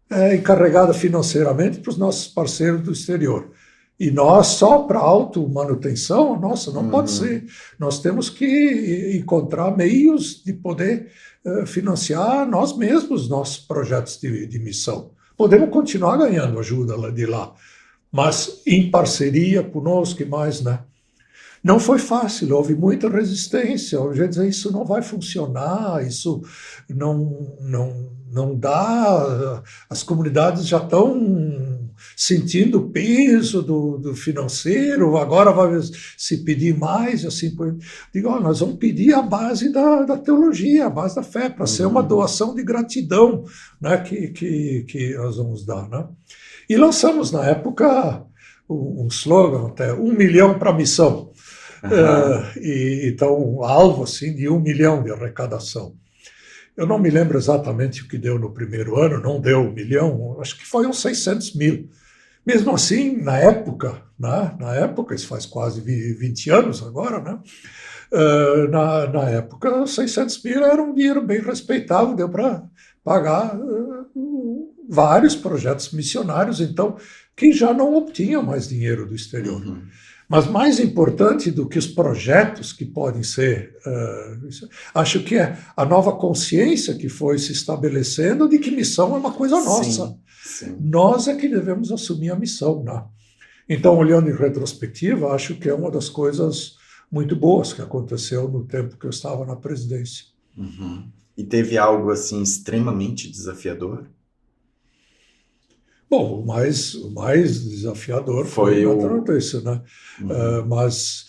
Speaker 2: é encarregada financeiramente para os nossos parceiros do exterior? E nós só para automanutenção? Nossa, não pode ser. Nós temos que encontrar meios de poder financiar nós mesmos nossos projetos de missão. Podemos continuar ganhando ajuda de lá, mas em parceria conosco e mais, né? Não foi fácil, houve muita resistência. Hoje dizer isso não vai funcionar, isso não dá. As comunidades já estão sentindo o peso do financeiro, agora vai se pedir mais, assim por digo, nós vamos pedir a base da teologia, a base da fé, para ser uma doação de gratidão, né, que nós vamos dar, né? E lançamos na época um slogan até, 1 milhão para a missão. Então, alvo assim de 1 milhão de arrecadação. Eu não me lembro exatamente o que deu no primeiro ano, não deu 1 milhão, acho que foi uns 600 mil. Mesmo assim, na época, isso faz quase 20 anos agora, né? Na época, 600 mil era um dinheiro bem respeitável, deu para pagar vários projetos missionários, então, que já não obtinham mais dinheiro do exterior.
Speaker 1: Uhum.
Speaker 2: Mas mais importante do que os projetos que podem ser, acho que é a nova consciência que foi se estabelecendo de que missão é uma coisa nossa.
Speaker 1: Sim.
Speaker 2: Nós é que devemos assumir a missão, né? Então, olhando em retrospectiva, acho que é uma das coisas muito boas que aconteceu no tempo que eu estava na presidência.
Speaker 1: Uhum. E teve algo assim extremamente desafiador?
Speaker 2: Bom, o mais desafiador foi isso, né? Mas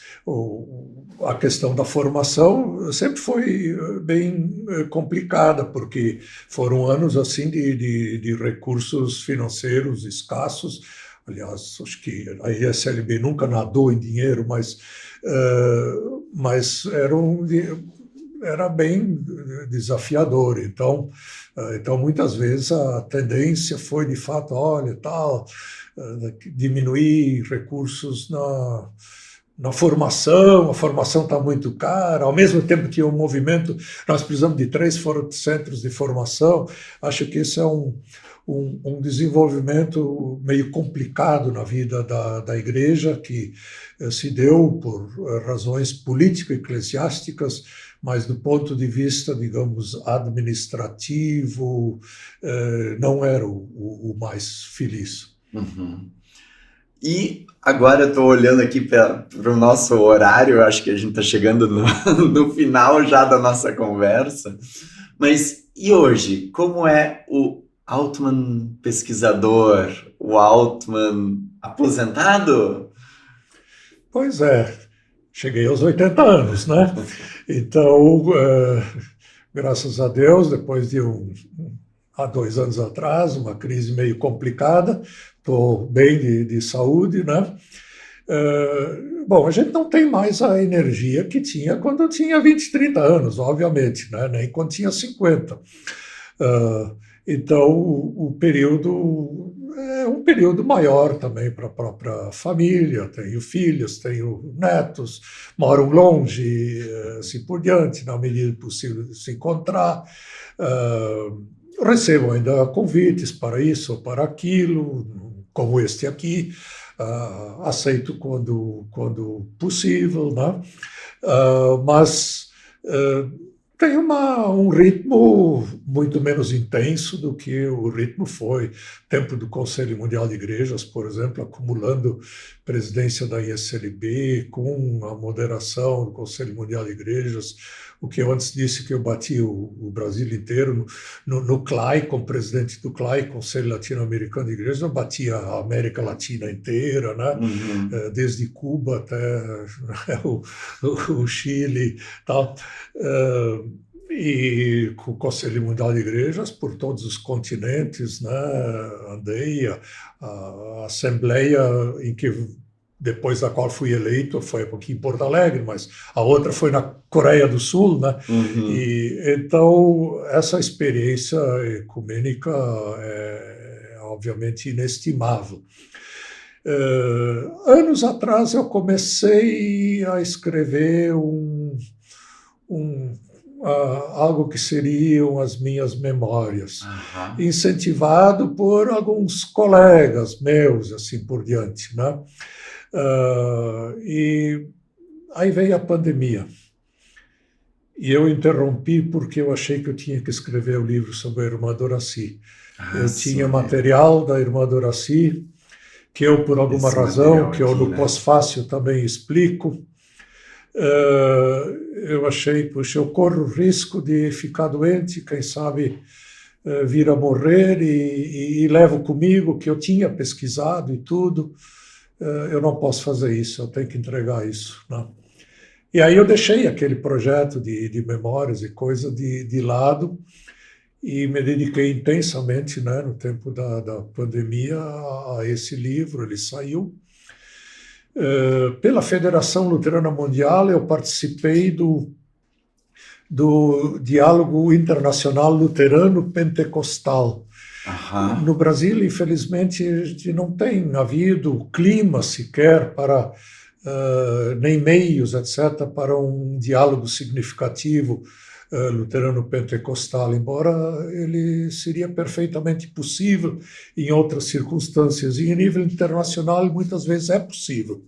Speaker 2: a questão da formação sempre foi bem complicada, porque foram anos assim de recursos financeiros escassos. Aliás, acho que a ISLB nunca nadou em dinheiro, mas era bem desafiador. Então, muitas vezes a tendência foi, de fato, diminuir recursos na formação, a formação está muito cara, ao mesmo tempo tinha um movimento, nós precisamos de 3 centros de formação. Acho que esse é um desenvolvimento meio complicado na vida da igreja, que se deu por razões político-eclesiásticas, mas do ponto de vista, digamos, administrativo, não era o mais feliz.
Speaker 1: Uhum. E agora eu estou olhando aqui para o nosso horário, eu acho que a gente está chegando no final já da nossa conversa, mas e hoje, como é o Altman pesquisador, o Altman aposentado?
Speaker 2: Pois é, cheguei aos 80 anos, né? Então, graças a Deus, depois de há 2 anos atrás, uma crise meio complicada, estou bem de saúde, né? Bom, a gente não tem mais a energia que tinha quando eu tinha 20, 30 anos, obviamente, né? Nem quando tinha 50. Então, o período é um período maior também para a própria família. Tenho filhos, tenho netos, moram longe, assim por diante, na medida possível de se encontrar. Recebo ainda convites para isso ou para aquilo, como este aqui. Aceito quando possível, né? Mas tem um ritmo muito menos intenso do que o ritmo foi tempo do Conselho Mundial de Igrejas, por exemplo, acumulando presidência da ISLB com a moderação do Conselho Mundial de Igrejas, o que eu antes disse que eu bati o Brasil inteiro no CLAI, como presidente do CLAI, Conselho Latino-Americano de Igrejas, eu batia a América Latina inteira, né? Desde Cuba até o Chile, tal. E com o Conselho Mundial de Igrejas por todos os continentes, né? Andei a Assembleia em que depois da qual fui eleito foi aqui em Porto Alegre, mas a outra foi na Coreia do Sul, né? E então essa experiência ecumênica é obviamente inestimável. Anos atrás eu comecei a escrever algo que seriam as minhas memórias, incentivado por alguns colegas meus, assim por diante, né? E aí veio a pandemia. E eu interrompi porque eu achei que eu tinha que escrever o livro sobre a Irmã Doraci. Eu tinha material da Irmã Doraci, que eu, por alguma razão, que eu no pós-fácil também explico, eu achei, puxa, eu corro o risco de ficar doente, quem sabe vir a morrer, e levo comigo que eu tinha pesquisado e tudo. Eu não posso fazer isso, eu tenho que entregar isso, né? E aí eu deixei aquele projeto de memórias e coisa de lado e me dediquei intensamente, né, no tempo da pandemia a esse livro. Ele saiu. Pela Federação Luterana Mundial, eu participei do Diálogo Internacional Luterano Pentecostal. No Brasil, infelizmente, não tem havido clima sequer para, nem meios, etc., para um diálogo significativo luterano pentecostal, embora ele seria perfeitamente possível em outras circunstâncias, e em nível internacional muitas vezes é possível.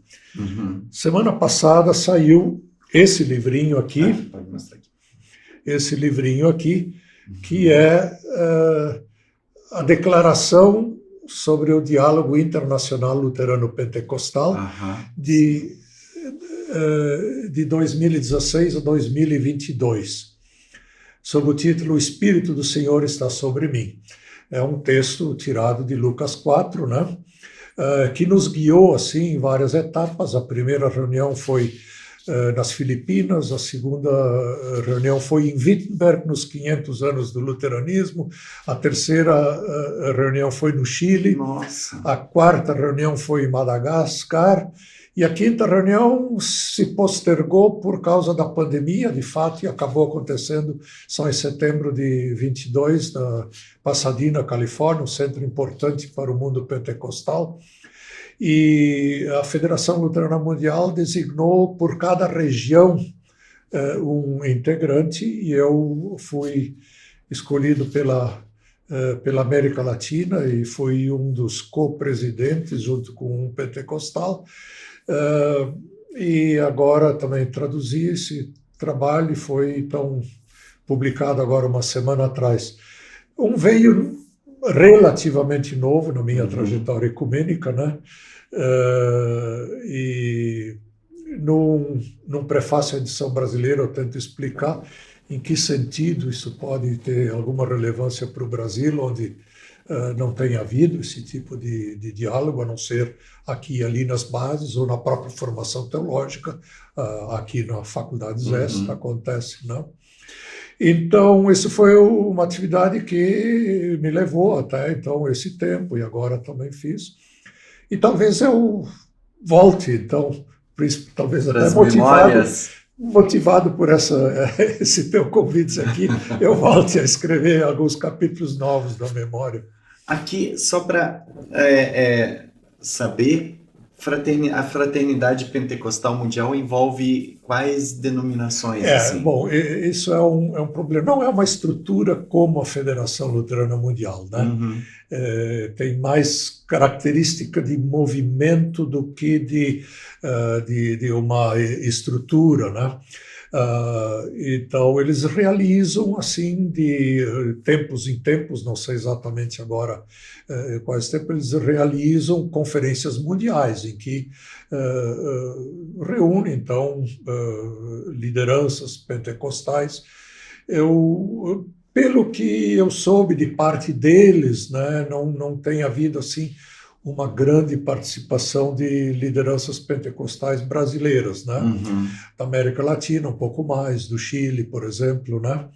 Speaker 2: Semana passada saiu esse livrinho aqui, que é a Declaração sobre o Diálogo Internacional Luterano Pentecostal de 2016 a 2022, sob o título O Espírito do Senhor está sobre mim. É um texto tirado de Lucas 4, né? Que nos guiou assim, em várias etapas. A primeira reunião foi nas Filipinas, a segunda reunião foi em Wittenberg, nos 500 anos do luteranismo, a terceira reunião foi no Chile, a quarta reunião foi em Madagascar, e a quinta reunião se postergou por causa da pandemia, de fato, e acabou acontecendo só em setembro de 22, na Pasadena, Califórnia, um centro importante para o mundo pentecostal. E a Federação Luterana Mundial designou por cada região um integrante, e eu fui escolhido pela América Latina e fui um dos co-presidentes, junto com um pentecostal. E agora também traduzi esse trabalho, e foi então publicado agora uma semana atrás. Veio relativamente novo na minha trajetória ecumênica, né? E num prefácio à edição brasileira eu tento explicar em que sentido isso pode ter alguma relevância para o Brasil, onde não tem havido esse tipo de diálogo, a não ser aqui e ali nas bases ou na própria formação teológica, aqui na Faculdade ZEST acontece, não? Então, isso foi uma atividade que me levou até então esse tempo, e agora também fiz. E talvez eu volte, então, talvez até motivado por esse teu convite aqui, eu volte a escrever alguns capítulos novos da memória.
Speaker 1: Aqui, só para saber, a Fraternidade Pentecostal Mundial envolve quais denominações? Assim?
Speaker 2: Bom, isso é um problema. Não é uma estrutura como a Federação Luterana Mundial, né? tem mais característica de movimento do que de uma estrutura, né? Então, eles realizam, assim, de tempos em tempos, não sei exatamente agora quais tempos, eles realizam conferências mundiais, em que reúnem, então, lideranças pentecostais. Pelo que eu soube de parte deles, né, não tem havido, assim, uma grande participação de lideranças pentecostais brasileiras, né?
Speaker 1: Uhum.
Speaker 2: Da América Latina, um pouco mais, do Chile, por exemplo, né?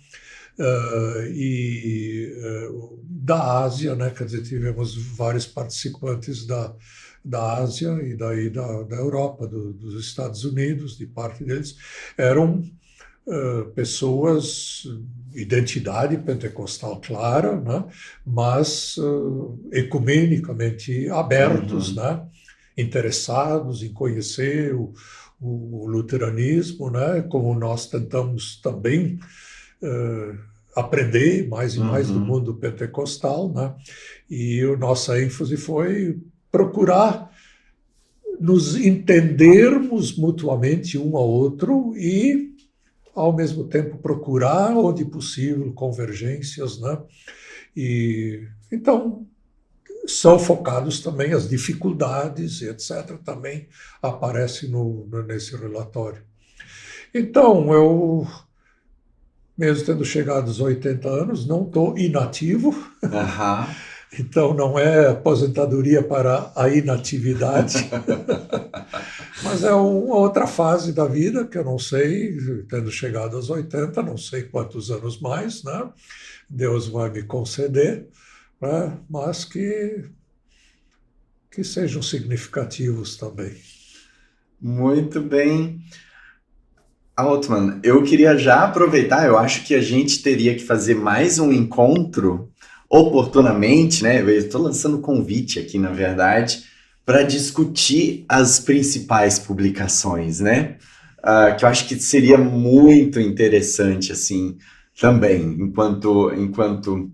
Speaker 2: Da Ásia, né? Quer dizer, tivemos vários participantes da Ásia e daí da Europa, dos Estados Unidos, de parte deles, eram pessoas, identidade pentecostal clara, né? Mas ecumenicamente abertos, né? Interessados em conhecer o luteranismo, né? Como nós tentamos também aprender mais e mais do mundo pentecostal, né? E a nossa ênfase foi procurar nos entendermos mutuamente um ao outro e ao mesmo tempo procurar, onde possível, convergências, né? E então são focados também as dificuldades, etc., também aparece nesse relatório. Então, eu, mesmo tendo chegado aos 80 anos, não estou inativo, então não é aposentadoria para a inatividade, mas é uma outra fase da vida que eu não sei, tendo chegado aos 80, não sei quantos anos mais, né? Deus vai me conceder, né? Mas que sejam significativos também.
Speaker 1: Muito bem. Altman, eu queria já aproveitar, eu acho que a gente teria que fazer mais um encontro oportunamente, né? Eu estou lançando convite aqui, na verdade, para discutir as principais publicações, né? Que eu acho que seria muito interessante, assim, também, enquanto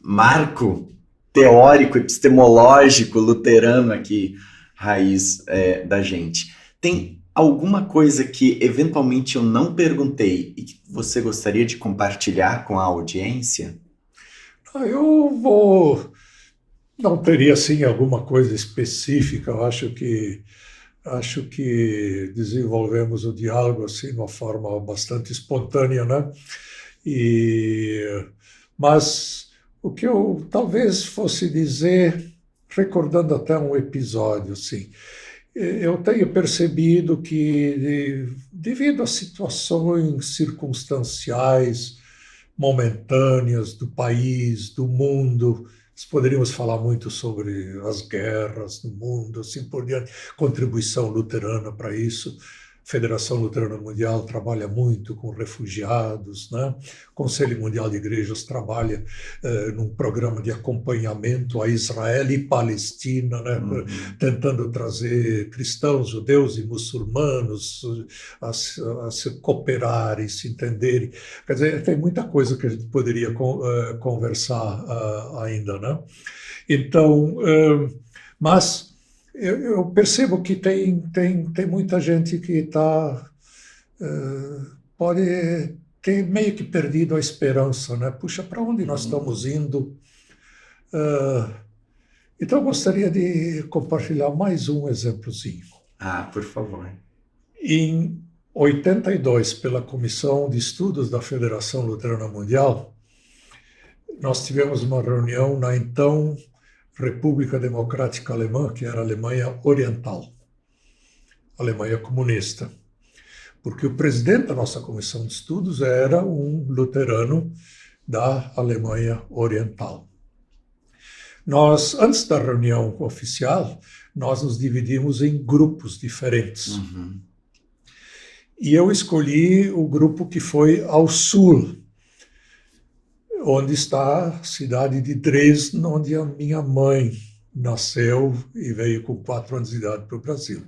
Speaker 1: marco teórico, epistemológico, luterano aqui, raiz da gente. Tem alguma coisa que eventualmente eu não perguntei e que você gostaria de compartilhar com a audiência?
Speaker 2: Eu não teria assim alguma coisa específica. Eu acho que desenvolvemos o diálogo assim de uma forma bastante espontânea, né? Mas o que eu talvez fosse dizer, recordando até um episódio, assim, eu tenho percebido que, devido a situações circunstanciais, momentâneas do país, do mundo, nós poderíamos falar muito sobre as guerras no mundo, assim por diante, contribuição luterana para isso. A Federação Luterana Mundial trabalha muito com refugiados, né? O Conselho Mundial de Igrejas trabalha num programa de acompanhamento a Israel e Palestina, né? Tentando trazer cristãos, judeus e muçulmanos a se cooperarem, se entenderem. Quer dizer, tem muita coisa que a gente poderia conversar ainda, né? Então, mas eu percebo que tem muita gente que pode ter meio que perdido a esperança, né? Puxa, para onde nós estamos indo? Então, eu gostaria de compartilhar mais um exemplozinho.
Speaker 1: Por favor.
Speaker 2: Em 82, pela Comissão de Estudos da Federação Luterana Mundial, nós tivemos uma reunião na então República Democrática Alemã, que era a Alemanha Oriental, Alemanha comunista, porque o presidente da nossa comissão de estudos era um luterano da Alemanha Oriental. Nós, antes da reunião oficial, nós nos dividimos em grupos diferentes. E eu escolhi o grupo que foi ao sul, onde está a cidade de Dresden, onde a minha mãe nasceu e veio com 4 anos de idade para o Brasil.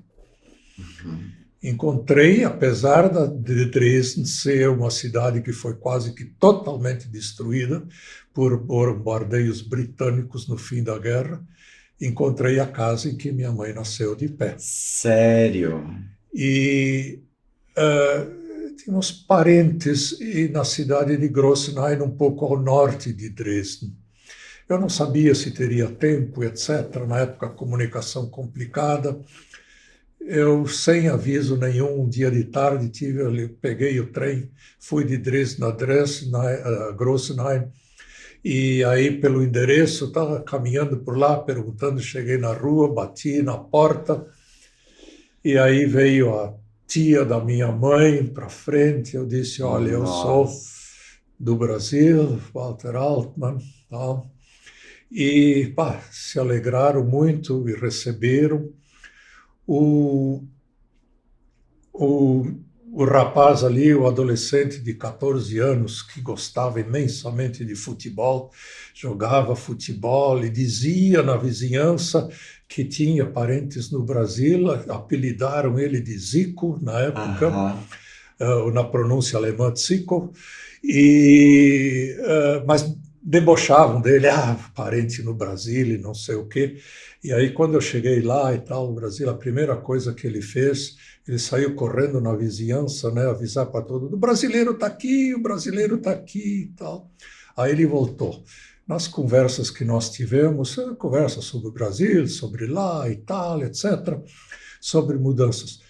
Speaker 2: Encontrei, apesar de Dresden ser uma cidade que foi quase que totalmente destruída por bombardeios britânicos no fim da guerra, encontrei a casa em que minha mãe nasceu de pé.
Speaker 1: Sério?
Speaker 2: E tinha uns parentes na cidade de Grossenhain, um pouco ao norte de Dresden. Eu não sabia se teria tempo, etc. Na época, a comunicação complicada. Eu, sem aviso nenhum, um dia de tarde, peguei o trem, fui de Dresden a Grossenhain, e aí, pelo endereço, estava caminhando por lá, perguntando, cheguei na rua, bati na porta, e aí veio a tia da minha mãe para frente. Eu disse: olha, eu sou do Brasil, Walter Altmann, tal. E se alegraram muito e receberam. O rapaz ali, o adolescente de 14 anos, que gostava imensamente de futebol, jogava futebol e dizia na vizinhança que tinha parentes no Brasil, apelidaram ele de Zico na época, na pronúncia alemã Zico, mas debochavam dele, parente no Brasil e não sei o quê. E aí, quando eu cheguei lá e tal, no Brasil, a primeira coisa que ele fez, ele saiu correndo na vizinhança, né, avisar para todo mundo: o brasileiro está aqui, o brasileiro está aqui e tal. Aí ele voltou. Nas conversas que nós tivemos, conversa sobre o Brasil, sobre lá, Itália, etc., sobre mudanças.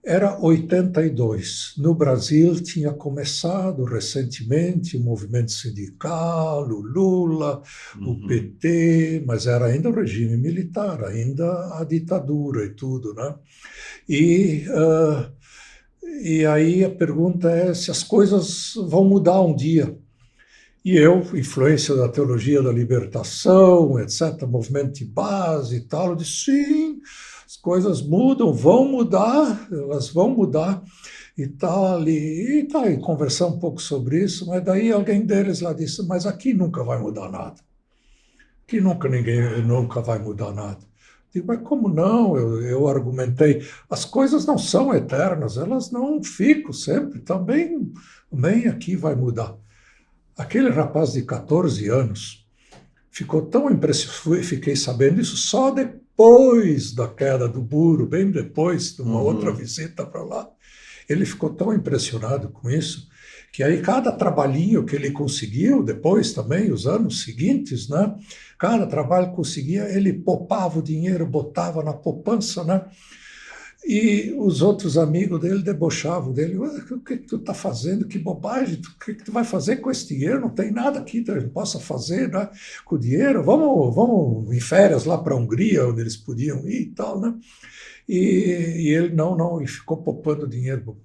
Speaker 2: Era 82. No Brasil tinha começado recentemente o movimento sindical, o Lula, o PT, mas era ainda o regime militar, ainda a ditadura e tudo, né? E aí a pergunta é se as coisas vão mudar um dia. E eu, influência da teologia da libertação, etc., movimento de base e tal, eu disse: sim, as coisas mudam, vão mudar, elas vão mudar e tal. E conversar um pouco sobre isso, mas daí alguém deles lá disse: mas aqui nunca vai mudar nada. Aqui nunca vai mudar nada. Digo: mas como não? Eu argumentei: as coisas não são eternas, elas não ficam sempre, também aqui vai mudar. Aquele rapaz de 14 anos ficou tão impressionado, fiquei sabendo isso só depois da queda do muro, bem depois de uma outra visita para lá. Ele ficou tão impressionado com isso, que aí cada trabalhinho que ele conseguiu, depois também, os anos seguintes, né? Cada trabalho que conseguia, ele poupava o dinheiro, botava na poupança, né? E os outros amigos dele debochavam dele: o que tu está fazendo? Que bobagem, o que tu vai fazer com esse dinheiro? Não tem nada aqui que a gente possa fazer, né, com o dinheiro. Vamos em férias lá para a Hungria, onde eles podiam ir e tal, né? E ele não, ele ficou poupando dinheiro.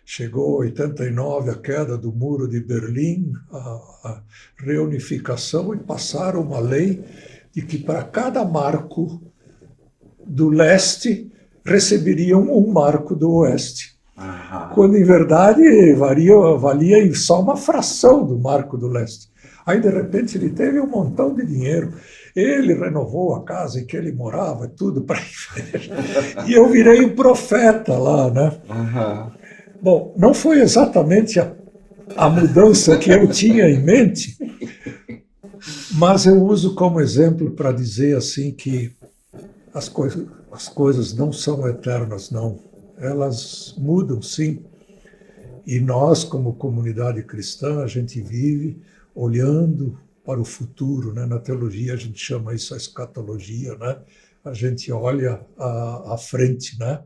Speaker 2: Chegou 89, a queda do muro de Berlim, a reunificação, e passaram uma lei de que para cada marco do leste receberiam um marco do oeste. Quando, em verdade, valia só uma fração do marco do leste. Aí, de repente, ele teve um montão de dinheiro. Ele renovou a casa em que ele morava, tudo para ir. E eu virei um profeta lá, né? Bom, não foi exatamente a mudança que eu tinha em mente, mas eu uso como exemplo para dizer assim que as coisas não são eternas, não. Elas mudam, sim. E nós, como comunidade cristã, a gente vive olhando para o futuro, né? Na teologia a gente chama isso a escatologia, né? A gente olha à frente, né?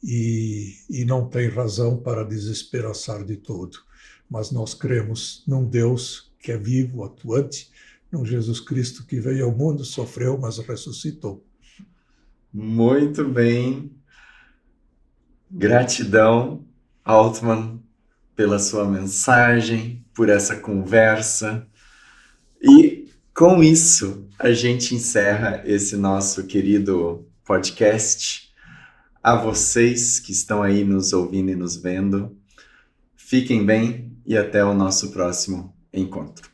Speaker 2: E não tem razão para desesperançar de todo. Mas nós cremos num Deus que é vivo, atuante, num Jesus Cristo que veio ao mundo, sofreu, mas ressuscitou.
Speaker 1: Muito bem. Gratidão, Altmann, pela sua mensagem, por essa conversa. E com isso, a gente encerra esse nosso querido podcast. A vocês que estão aí nos ouvindo e nos vendo, fiquem bem e até o nosso próximo encontro.